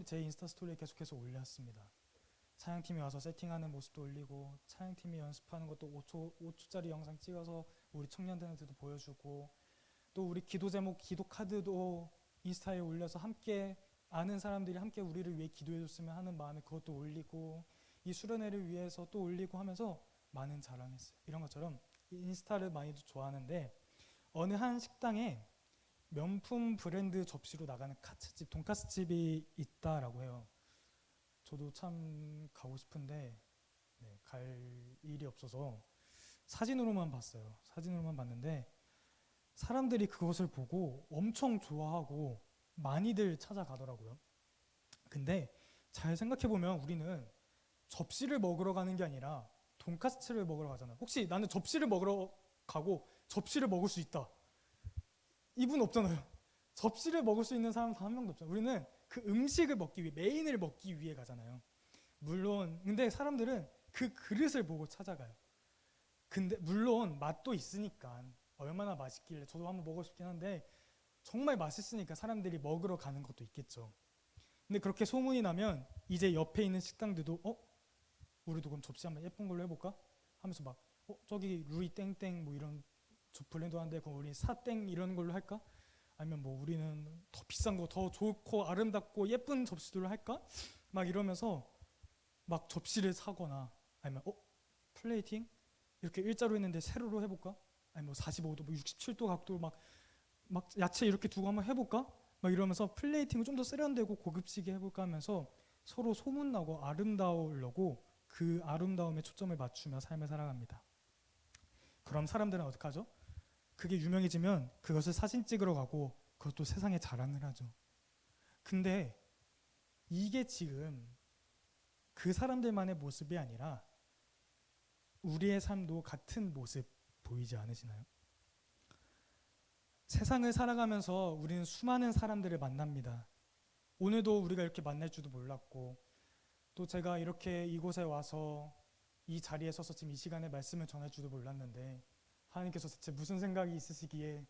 제 인스타 스토리에 계속해서 올렸습니다. 찬양팀이 와서 세팅하는 모습도 올리고 찬양팀이 연습하는 것도 5초짜리 영상 찍어서 우리 청년들한테도 보여주고 또 우리 기도 제목, 기도 카드도 인스타에 올려서 함께 아는 사람들이 함께 우리를 위해 기도해줬으면 하는 마음에 그것도 올리고 이 수련회를 위해서 또 올리고 하면서 많은 자랑했어요. 이런 것처럼 인스타를 많이도 좋아하는데 어느 한 식당에 명품 브랜드 접시로 나가는 카츠집, 돈가스집이 있다라고 해요. 저도 참 가고 싶은데 갈 일이 없어서 사진으로만 봤어요. 사진으로만 봤는데 사람들이 그것을 보고 엄청 좋아하고 많이들 찾아가더라고요. 근데 잘 생각해보면 우리는 접시를 먹으러 가는 게 아니라 돈가스를 먹으러 가잖아요. 혹시 나는 접시를 먹으러 가고 접시를 먹을 수 있다. 이분 없잖아요. 접시를 먹을 수 있는 사람 단 한 명도 없잖아요. 우리는 그 음식을 먹기 위해, 메인을 먹기 위해 가잖아요. 물론 근데 사람들은 그 그릇을 보고 찾아가요. 근데 물론 맛도 있으니까 얼마나 맛있길래 저도 한번 먹고 싶긴 한데 정말 맛있으니까 사람들이 먹으러 가는 것도 있겠죠. 근데 그렇게 소문이 나면 이제 옆에 있는 식당들도 우리도 그럼 접시 한번 예쁜 걸로 해볼까? 하면서 막 저기 루이 땡땡 뭐 이런 브랜드 하는데 그럼 우리 사땡 이런 걸로 할까? 아니면 뭐 우리는 더 비싼 거, 더 좋고 아름답고 예쁜 접시들을 할까? 막 이러면서 막 접시를 사거나, 아니면 플레이팅 이렇게 일자로 있는데 세로로 해볼까? 아니면 뭐 45도, 뭐 67도 각도 막 야채 이렇게 두고 한번 해볼까? 막 이러면서 플레이팅을 좀 더 세련되고 고급지게 해볼까 하면서 서로 소문나고 아름다우려고 그 아름다움에 초점을 맞추며 삶을 살아갑니다. 그럼 사람들은 어떻게 하죠? 그게 유명해지면 그것을 사진 찍으러 가고 그것도 세상에 자랑을 하죠. 근데 이게 지금 그 사람들만의 모습이 아니라 우리의 삶도 같은 모습 보이지 않으시나요? 세상을 살아가면서 우리는 수많은 사람들을 만납니다. 오늘도 우리가 이렇게 만날 줄도 몰랐고, 또 제가 이렇게 이곳에 와서 이 자리에 서서 지금 이 시간에 말씀을 전할 줄도 몰랐는데, 하나님께서 대체 무슨 생각이 있으시기에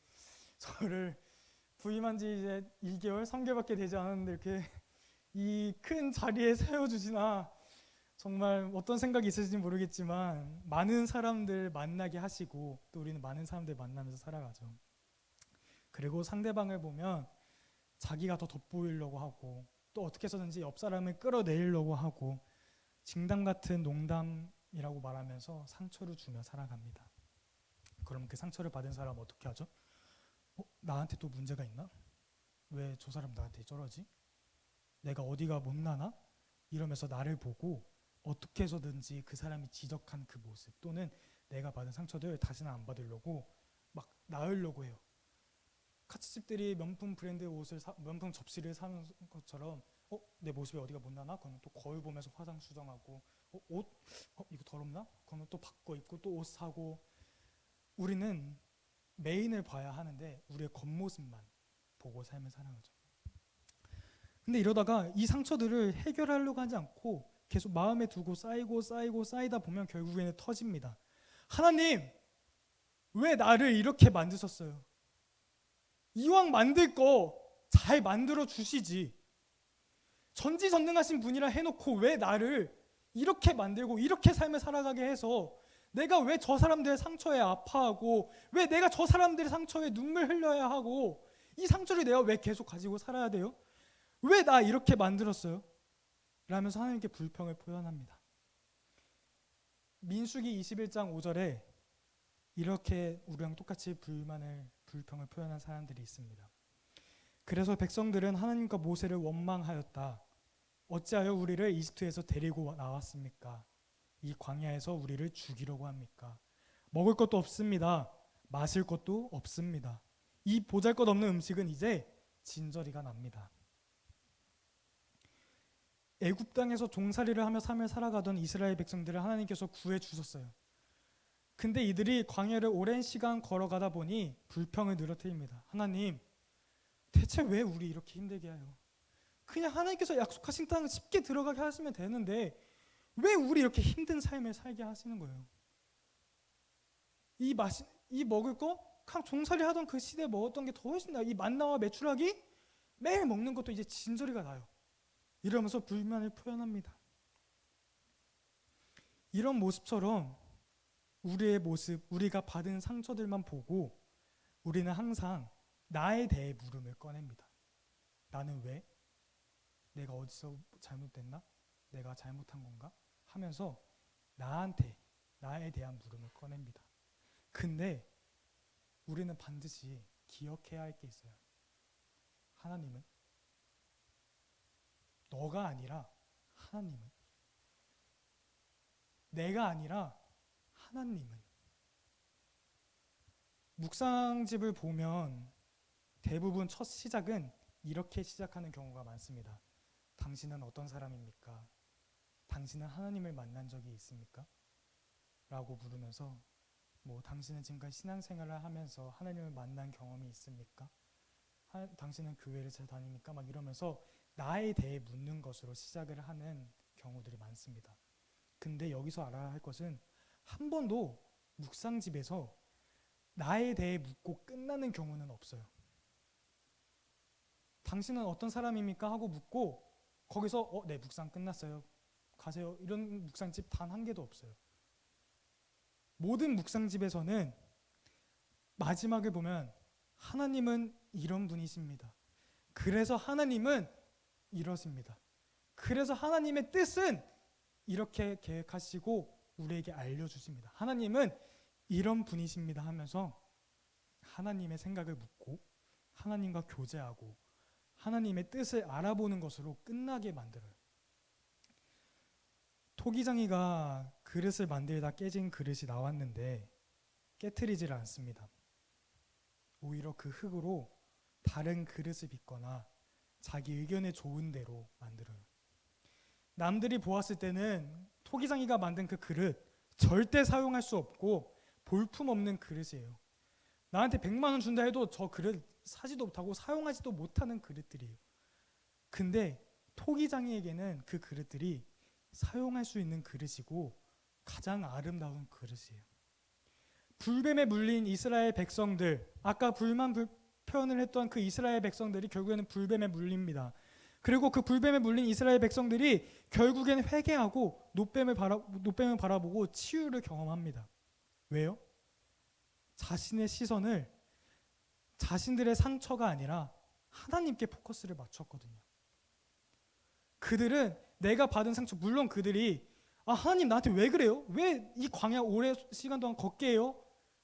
저를 부임한 지 이제 2개월, 3개월밖에 되지 않았는데 이렇게 이 큰 자리에 세워주시나, 정말 어떤 생각이 있으신지 모르겠지만 많은 사람들 만나게 하시고 또 우리는 많은 사람들 만나면서 살아가죠. 그리고 상대방을 보면 자기가 더 돋보이려고 하고 또 어떻게 해서든지 옆 사람을 끌어내리려고 하고 진담 같은 농담이라고 말하면서 상처를 주며 살아갑니다. 그럼 그 상처를 받은 사람은 어떻게 하죠? 나한테 또 문제가 있나? 왜 저 사람 나한테 저러지? 내가 어디가 못나나? 이러면서 나를 보고 어떻게 해서든지 그 사람이 지적한 그 모습 또는 내가 받은 상처들 다시는 안 받으려고 막 나으려고 해요. 카츠집들이 명품 브랜드 옷을 명품 접시를 사는 것처럼 내 모습이 어디가 못나나? 그러면 또 거울 보면서 화장 수정하고 옷? 이거 더럽나? 그러면 또 바꿔 입고 또 옷 사고 우리는 메인을 봐야 하는데 우리의 겉모습만 보고 삶을 살아가죠. 근데 이러다가 이 상처들을 해결하려고 하지 않고 계속 마음에 두고 쌓이다 보면 결국에는 터집니다. 하나님, 왜 나를 이렇게 만드셨어요? 이왕 만들 거 잘 만들어 주시지. 전지전능하신 분이라 해놓고 왜 나를 이렇게 만들고 이렇게 삶을 살아가게 해서 내가 왜 저 사람들의 상처에 아파하고 왜 내가 저 사람들의 상처에 눈물 흘려야 하고 이 상처를 내가 왜 계속 가지고 살아야 돼요? 왜 나 이렇게 만들었어요? 라면서 하나님께 불평을 표현합니다. 민수기 21장 5절에 이렇게 우리랑 똑같이 불평을 표현한 사람들이 있습니다. 그래서 백성들은 하나님과 모세를 원망하였다. 어찌하여 우리를 이집트에서 데리고 나왔습니까? 이 광야에서 우리를 죽이려고 합니까? 먹을 것도 없습니다. 마실 것도 없습니다. 이 보잘것없는 음식은 이제 진저리가 납니다. 애굽 땅에서 종살이를 하며 삶을 살아가던 이스라엘 백성들을 하나님께서 구해 주셨어요. 근데 이들이 광야를 오랜 시간 걸어가다 보니 불평을 늘어뜨립니다. 하나님, 대체 왜 우리 이렇게 힘들게 해요? 그냥 하나님께서 약속하신 땅 쉽게 들어가게 하시면 되는데 왜 우리 이렇게 힘든 삶을 살게 하시는 거예요? 이 먹을 거 그냥 종살이 하던 그 시대에 먹었던 게 더 훨씬 나아요. 이 만나와 메추라기 매일 먹는 것도 이제 진저리가 나요. 이러면서 불만을 표현합니다. 이런 모습처럼 우리의 모습, 우리가 받은 상처들만 보고 우리는 항상 나에 대해 물음을 꺼냅니다. 나는 왜? 내가 어디서 잘못됐나? 내가 잘못한 건가? 하면서 나에 대한 물음을 꺼냅니다. 근데 우리는 반드시 기억해야 할 게 있어요. 하나님은 너가 아니라 하나님은 내가 아니라 하나님은 묵상집을 보면 대부분 첫 시작은 이렇게 시작하는 경우가 많습니다. 당신은 어떤 사람입니까? 당신은 하나님을 만난 적이 있습니까? 라고 물으면서 당신은 지금까지 신앙생활을 하면서 하나님을 만난 경험이 있습니까? 당신은 교회를 잘 다닙니까? 막 이러면서 나에 대해 묻는 것으로 시작을 하는 경우들이 많습니다. 근데 여기서 알아야 할 것은 한 번도 묵상집에서 나에 대해 묻고 끝나는 경우는 없어요. 당신은 어떤 사람입니까? 하고 묻고 거기서 네, 묵상 끝났어요. 가세요. 이런 묵상집 단 한 개도 없어요. 모든 묵상집에서는 마지막에 보면 하나님은 이런 분이십니다. 그래서 하나님은 이러십니다. 그래서 하나님의 뜻은 이렇게 계획하시고 우리에게 알려주십니다. 하나님은 이런 분이십니다 하면서 하나님의 생각을 묻고 하나님과 교제하고 하나님의 뜻을 알아보는 것으로 끝나게 만들어요. 토기장이가 그릇을 만들다 깨진 그릇이 나왔는데 깨트리질 않습니다. 오히려 그 흙으로 다른 그릇을 빚거나 자기 의견에 좋은 대로 만들어요. 남들이 보았을 때는 토기장이가 만든 그 그릇 절대 사용할 수 없고 볼품없는 그릇이에요. 나한테 100만 원 준다 해도 저 그릇 사지도 못하고 사용하지도 못하는 그릇들이에요. 근데 토기장이에게는 그 그릇들이 사용할 수 있는 그릇이고 가장 아름다운 그릇이에요. 불뱀에 물린 이스라엘 백성들, 아까 불만 표현을 했던 그 이스라엘 백성들이 결국에는 불뱀에 물립니다. 그리고 그 불뱀에 물린 이스라엘 백성들이 결국에는 회개하고 노뱀을 바라보고 치유를 경험합니다. 왜요? 자신의 시선을 자신들의 상처가 아니라 하나님께 포커스를 맞췄거든요. 그들은 내가 받은 상처, 물론 그들이 하나님 나한테 왜 그래요? 왜 이 광야 오래 시간 동안 걷게 해요?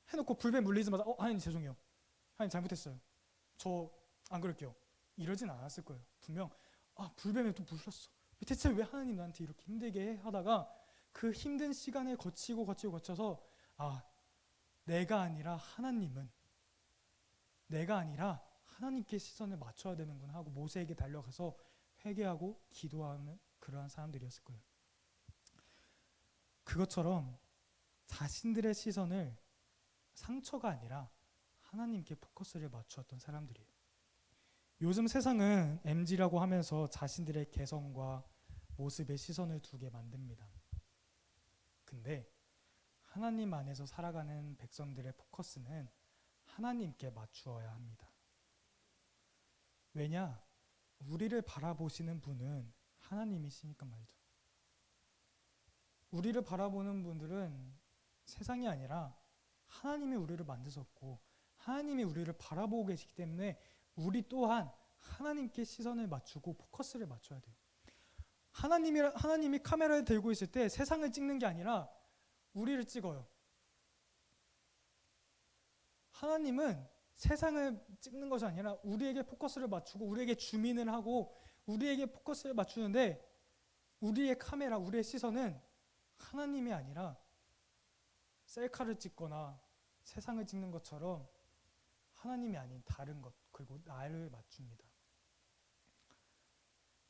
해놓고 불뱀 물리자마자 하나님 죄송해요. 하나님 잘못했어요. 저 안 그럴게요. 이러진 않았을 거예요. 분명 불뱀에 또 물렸어. 대체 왜 하나님 나한테 이렇게 힘들게 해? 하다가 그 힘든 시간을 거쳐서 내가 아니라 하나님께 시선을 맞춰야 되는구나 하고 모세에게 달려가서 회개하고 기도하는 그러한 사람들이었을 거예요. 그것처럼 자신들의 시선을 상처가 아니라 하나님께 포커스를 맞추었던 사람들이에요. 요즘 세상은 MZ라고 하면서 자신들의 개성과 모습에 시선을 두게 만듭니다. 근데 하나님 안에서 살아가는 백성들의 포커스는 하나님께 맞추어야 합니다. 왜냐? 우리를 바라보시는 분은 하나님이시니까 말이죠. 우리를 바라보는 분들은 세상이 아니라 하나님이 우리를 만드셨고 하나님이 우리를 바라보고 계시기 때문에 우리 또한 하나님께 시선을 맞추고 포커스를 맞춰야 돼요. 하나님이 카메라를 들고 있을 때 세상을 찍는 게 아니라 우리를 찍어요. 하나님은 세상을 찍는 것이 아니라 우리에게 포커스를 맞추고 우리에게 주민을 하고 우리에게 포커스를 맞추는데 우리의 카메라, 우리의 시선은 하나님이 아니라 셀카를 찍거나 세상을 찍는 것처럼 하나님이 아닌 다른 것, 그리고 나를 맞춥니다.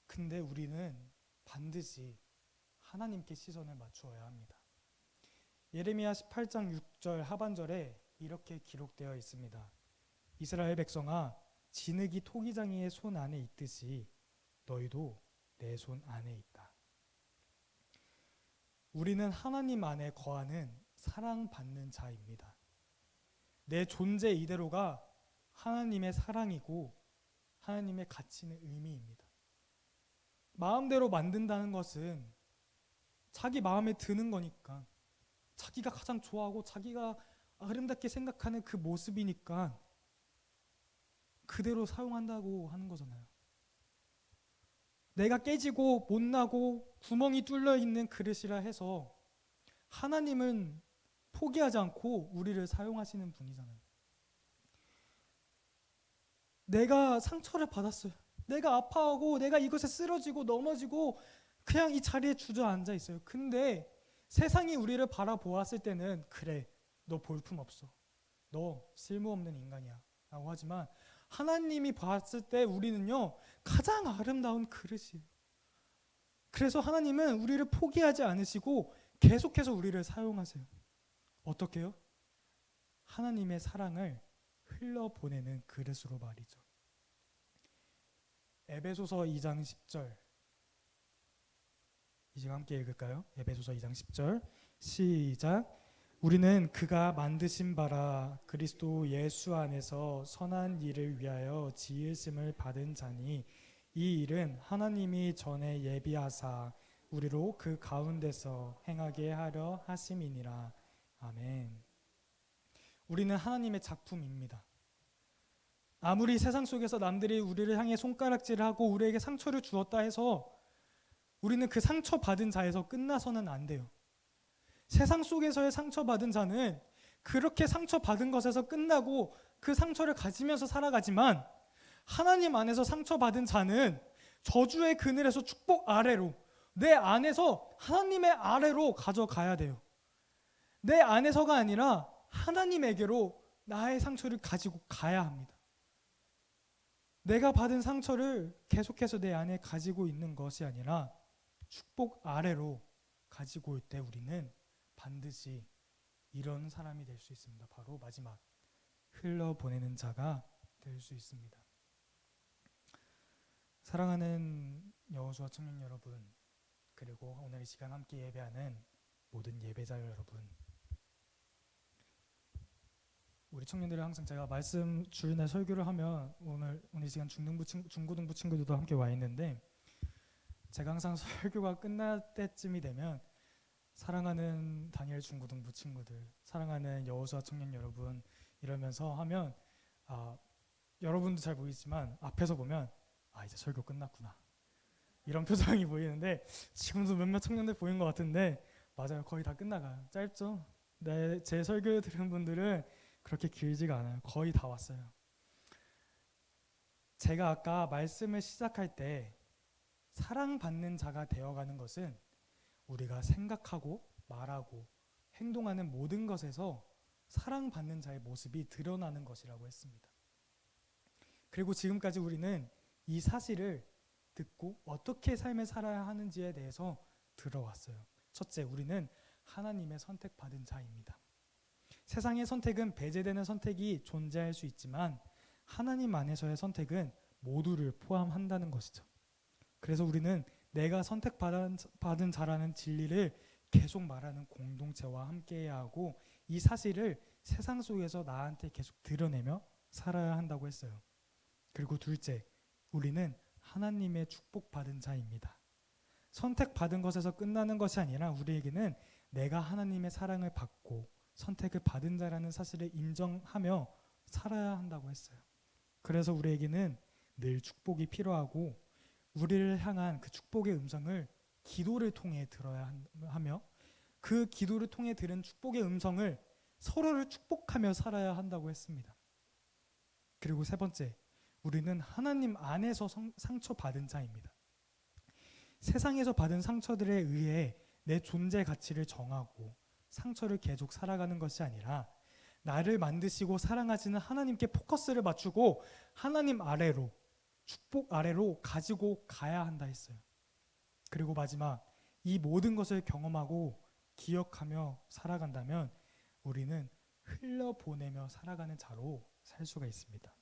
근데 우리는 반드시 하나님께 시선을 맞추어야 합니다. 예레미야 18장 6절 하반절에 이렇게 기록되어 있습니다. 이스라엘 백성아, 진흙이 토기장이의 손 안에 있듯이 너희도 내 손 안에 있다. 우리는 하나님 안에 거하는 사랑받는 자입니다. 내 존재 이대로가 하나님의 사랑이고 하나님의 가치는 의미입니다. 마음대로 만든다는 것은 자기 마음에 드는 거니까 자기가 가장 좋아하고 자기가 아름답게 생각하는 그 모습이니까 그대로 사용한다고 하는 거잖아요. 내가 깨지고 못나고 구멍이 뚫려 있는 그릇이라 해서 하나님은 포기하지 않고 우리를 사용하시는 분이잖아요. 내가 상처를 받았어요. 내가 아파하고 내가 이것에 쓰러지고 넘어지고 그냥 이 자리에 주저앉아 있어요. 근데 세상이 우리를 바라보았을 때는 그래, 너 볼품없어. 너 쓸모없는 인간이야 라고 하지만 하나님이 봤을 때 우리는요 가장 아름다운 그릇이에요. 그래서 하나님은 우리를 포기하지 않으시고 계속해서 우리를 사용하세요. 어떻게 해요? 하나님의 사랑을 흘려보내는 그릇으로 말이죠. 에베소서 2장 10절 이제 함께 읽을까요? 에베소서 2장 10절 시작. 우리는 그가 만드신 바라 그리스도 예수 안에서 선한 일을 위하여 지으심을 받은 자니 이 일은 하나님이 전에 예비하사 우리로 그 가운데서 행하게 하려 하심이니라. 아멘. 우리는 하나님의 작품입니다. 아무리 세상 속에서 남들이 우리를 향해 손가락질을 하고 우리에게 상처를 주었다 해서 우리는 그 상처받은 자에서 끝나서는 안 돼요. 세상 속에서의 상처받은 자는 그렇게 상처받은 것에서 끝나고 그 상처를 가지면서 살아가지만, 하나님 안에서 상처받은 자는 저주의 그늘에서 축복 아래로, 내 안에서 하나님의 아래로 가져가야 돼요. 내 안에서가 아니라 하나님에게로 나의 상처를 가지고 가야 합니다. 내가 받은 상처를 계속해서 내 안에 가지고 있는 것이 아니라 축복 아래로 가지고 올 때 우리는 반드시 이런 사람이 될 수 있습니다. 바로 마지막, 흘러보내는 자가 될 수 있습니다. 사랑하는 여호수아 청년 여러분, 그리고 오늘 이 시간 함께 예배하는 모든 예배자 여러분, 우리 청년들이 항상 제가 말씀 주일날 설교를 하면 오늘 이 시간 중고등부 친구들도 함께 와 있는데, 제가 항상 설교가 끝날 때쯤이 되면 사랑하는 다니엘 중고등부 친구들, 사랑하는 여호수아 청년 여러분 이러면서 하면 여러분도 잘 보이지만 앞에서 보면 이제 설교 끝났구나 이런 표정이 보이는데, 지금도 몇몇 청년들 보인 것 같은데 맞아요. 거의 다 끝나가요. 짧죠? 제 설교 들은 분들은 그렇게 길지가 않아요. 거의 다 왔어요. 제가 아까 말씀을 시작할 때 사랑받는 자가 되어가는 것은 우리가 생각하고 말하고 행동하는 모든 것에서 사랑받는 자의 모습이 드러나는 것이라고 했습니다. 그리고 지금까지 우리는 이 사실을 듣고 어떻게 삶을 살아야 하는지에 대해서 들어왔어요. 첫째, 우리는 하나님의 선택받은 자입니다. 세상의 선택은 배제되는 선택이 존재할 수 있지만 하나님 안에서의 선택은 모두를 포함한다는 것이죠. 그래서 우리는 내가 선택받은 자라는 진리를 계속 말하는 공동체와 함께해야 하고, 이 사실을 세상 속에서 나한테 계속 드러내며 살아야 한다고 했어요. 그리고 둘째, 우리는 하나님의 축복받은 자입니다. 선택받은 것에서 끝나는 것이 아니라 우리에게는 내가 하나님의 사랑을 받고 선택을 받은 자라는 사실을 인정하며 살아야 한다고 했어요. 그래서 우리에게는 늘 축복이 필요하고, 우리를 향한 그 축복의 음성을 기도를 통해 들어야 하며, 그 기도를 통해 들은 축복의 음성을 서로를 축복하며 살아야 한다고 했습니다. 그리고 세 번째, 우리는 하나님 안에서 상처받은 자입니다. 세상에서 받은 상처들에 의해 내 존재 가치를 정하고 상처를 계속 살아가는 것이 아니라 나를 만드시고 사랑하시는 하나님께 포커스를 맞추고 하나님 아래로, 축복 아래로 가지고 가야 한다 했어요. 그리고 마지막, 이 모든 것을 경험하고 기억하며 살아간다면 우리는 흘려보내며 살아가는 자로 살 수가 있습니다.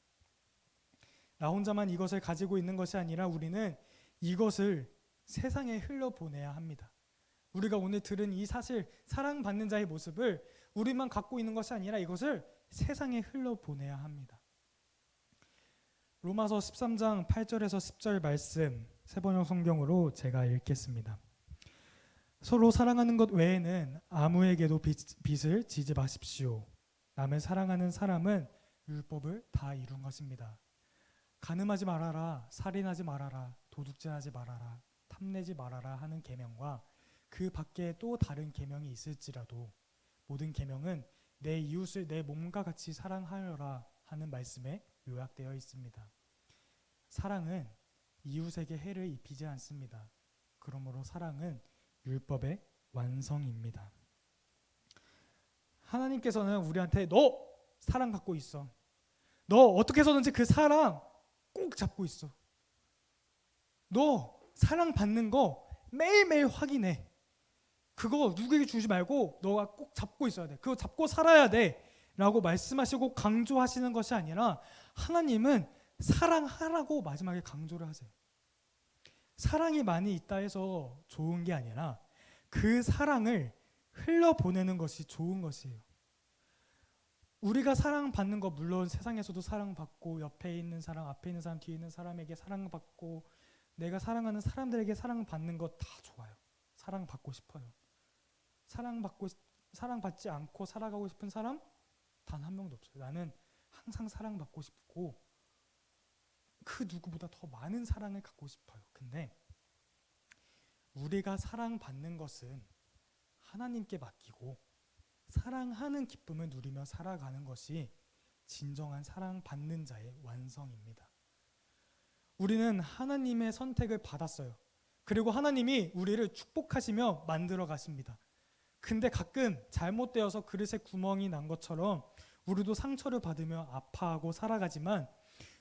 나 혼자만 이것을 가지고 있는 것이 아니라 우리는 이것을 세상에 흘려보내야 합니다. 우리가 오늘 들은 이 사실, 사랑받는 자의 모습을 우리만 갖고 있는 것이 아니라 이것을 세상에 흘려보내야 합니다. 로마서 13장 8절에서 10절 말씀 세번역 성경으로 제가 읽겠습니다. 서로 사랑하는 것 외에는 아무에게도 빚을 지지 마십시오. 남을 사랑하는 사람은 율법을 다 이룬 것입니다. 간음하지 말아라, 살인하지 말아라, 도둑질하지 말아라, 탐내지 말아라 하는 계명과 그 밖에 또 다른 계명이 있을지라도 모든 계명은 내 이웃을 내 몸과 같이 사랑하여라 하는 말씀에 요약되어 있습니다. 사랑은 이웃에게 해를 입히지 않습니다. 그러므로 사랑은 율법의 완성입니다. 하나님께서는 우리한테 너 사랑 갖고 있어. 너 어떻게 해서든지 그 사랑 꼭 잡고 있어. 너 사랑 받는 거 매일매일 확인해. 그거 누구에게 주지 말고 너가 꼭 잡고 있어야 돼. 그거 잡고 살아야 돼 라고 말씀하시고 강조하시는 것이 아니라 하나님은 사랑하라고 마지막에 강조를 하세요. 사랑이 많이 있다 해서 좋은 게 아니라 그 사랑을 흘려보내는 것이 좋은 것이에요. 우리가 사랑받는 거 물론 세상에서도 사랑받고 옆에 있는 사람, 앞에 있는 사람, 뒤에 있는 사람에게 사랑받고 내가 사랑하는 사람들에게 사랑받는 거 다 좋아요. 사랑받고 싶어요. 사랑받지 않고 살아가고 싶은 사람 단 한 명도 없어요. 나는 항상 사랑받고 싶고 그 누구보다 더 많은 사랑을 갖고 싶어요. 근데 우리가 사랑받는 것은 하나님께 맡기고 사랑하는 기쁨을 누리며 살아가는 것이 진정한 사랑받는 자의 완성입니다. 우리는 하나님의 선택을 받았어요. 그리고 하나님이 우리를 축복하시며 만들어 가십니다. 근데 가끔 잘못되어서 그릇에 구멍이 난 것처럼 우리도 상처를 받으며 아파하고 살아가지만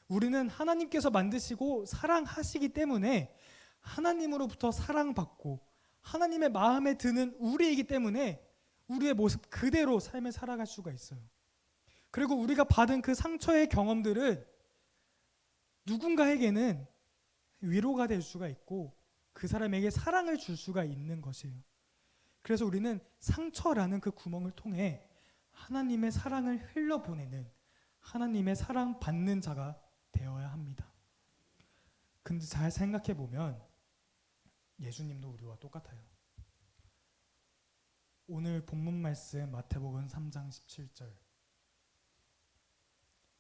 우리는 하나님께서 만드시고 사랑하시기 때문에 하나님으로부터 사랑받고 하나님의 마음에 드는 우리이기 때문에 우리의 모습 그대로 삶을 살아갈 수가 있어요. 그리고 우리가 받은 그 상처의 경험들은 누군가에게는 위로가 될 수가 있고 그 사람에게 사랑을 줄 수가 있는 것이에요. 그래서 우리는 상처라는 그 구멍을 통해 하나님의 사랑을 흘려보내는 하나님의 사랑받는 자가 되어야 합니다. 근데 잘 생각해 보면 예수님도 우리와 똑같아요. 오늘 본문 말씀 마태복음 3장 17절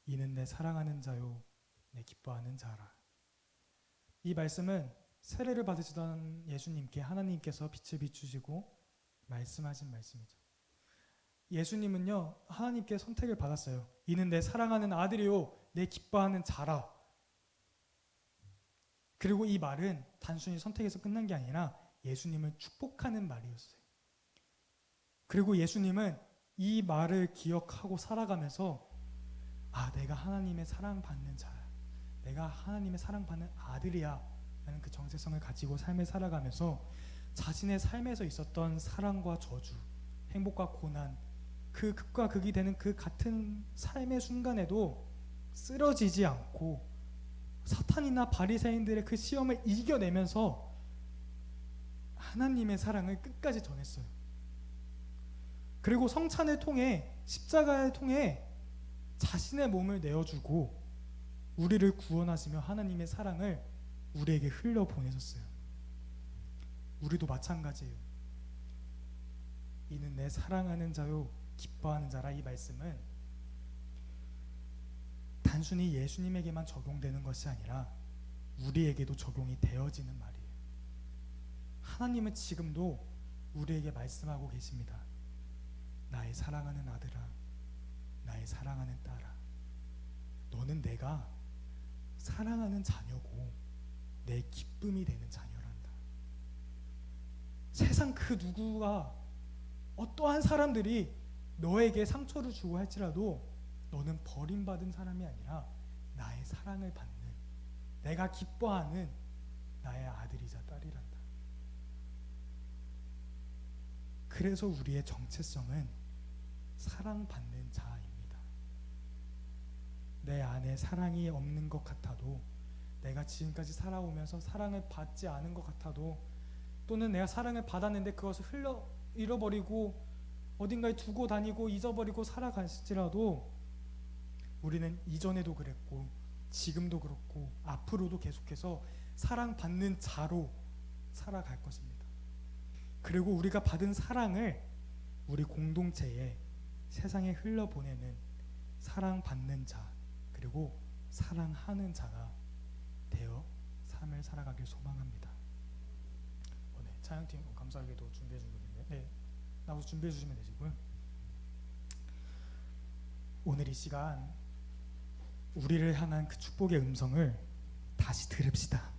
이는 내 사랑하는 자요 내 기뻐하는 자라. 이 말씀은 세례를 받으시던 예수님께 하나님께서 빛을 비추시고 말씀하신 말씀이죠. 예수님은요 하나님께 선택을 받았어요. 이는 내 사랑하는 아들이요 내 기뻐하는 자라. 그리고 이 말은 단순히 선택에서 끝난 게 아니라 예수님을 축복하는 말이었어요. 그리고 예수님은 이 말을 기억하고 살아가면서 내가 하나님의 사랑받는 자야, 내가 하나님의 사랑받는 아들이야 라는 그 정체성을 가지고 삶을 살아가면서 자신의 삶에서 있었던 사랑과 저주, 행복과 고난, 그 극과 극이 되는 그 같은 삶의 순간에도 쓰러지지 않고 사탄이나 바리새인들의 그 시험을 이겨내면서 하나님의 사랑을 끝까지 전했어요. 그리고 성찬을 통해 십자가를 통해 자신의 몸을 내어주고 우리를 구원하시며 하나님의 사랑을 우리에게 흘려보내셨어요. 우리도 마찬가지예요. 이는 내 사랑하는 자요 기뻐하는 자라. 이 말씀은 단순히 예수님에게만 적용되는 것이 아니라 우리에게도 적용이 되어지는 말이에요. 하나님은 지금도 우리에게 말씀하고 계십니다. 나의 사랑하는 아들아, 나의 사랑하는 딸아, 너는 내가 사랑하는 자녀고 내 기쁨이 되는 자녀란다. 세상 그 누구가 어떠한 사람들이 너에게 상처를 주고 할지라도 너는 버림받은 사람이 아니라 나의 사랑을 받는, 내가 기뻐하는 나의 아들이자 딸이란다. 그래서 우리의 정체성은 사랑받는 자입니다. 내 안에 사랑이 없는 것 같아도, 내가 지금까지 살아오면서 사랑을 받지 않은 것 같아도, 또는 내가 사랑을 받았는데 그것을 잃어버리고 어딘가에 두고 다니고 잊어버리고 살아갈지라도 우리는 이전에도 그랬고 지금도 그렇고 앞으로도 계속해서 사랑받는 자로 살아갈 것입니다. 그리고 우리가 받은 사랑을 우리 공동체에, 세상에 흘려보내는 사랑받는 자, 그리고 사랑하는 자가 되어 삶을 살아가길 소망합니다. 네, 찬양팀 감사하게도 준비해 준 건데 나와서 준비해 주시면 되시고요. 오늘 이 시간 우리를 향한 그 축복의 음성을 다시 들읍시다.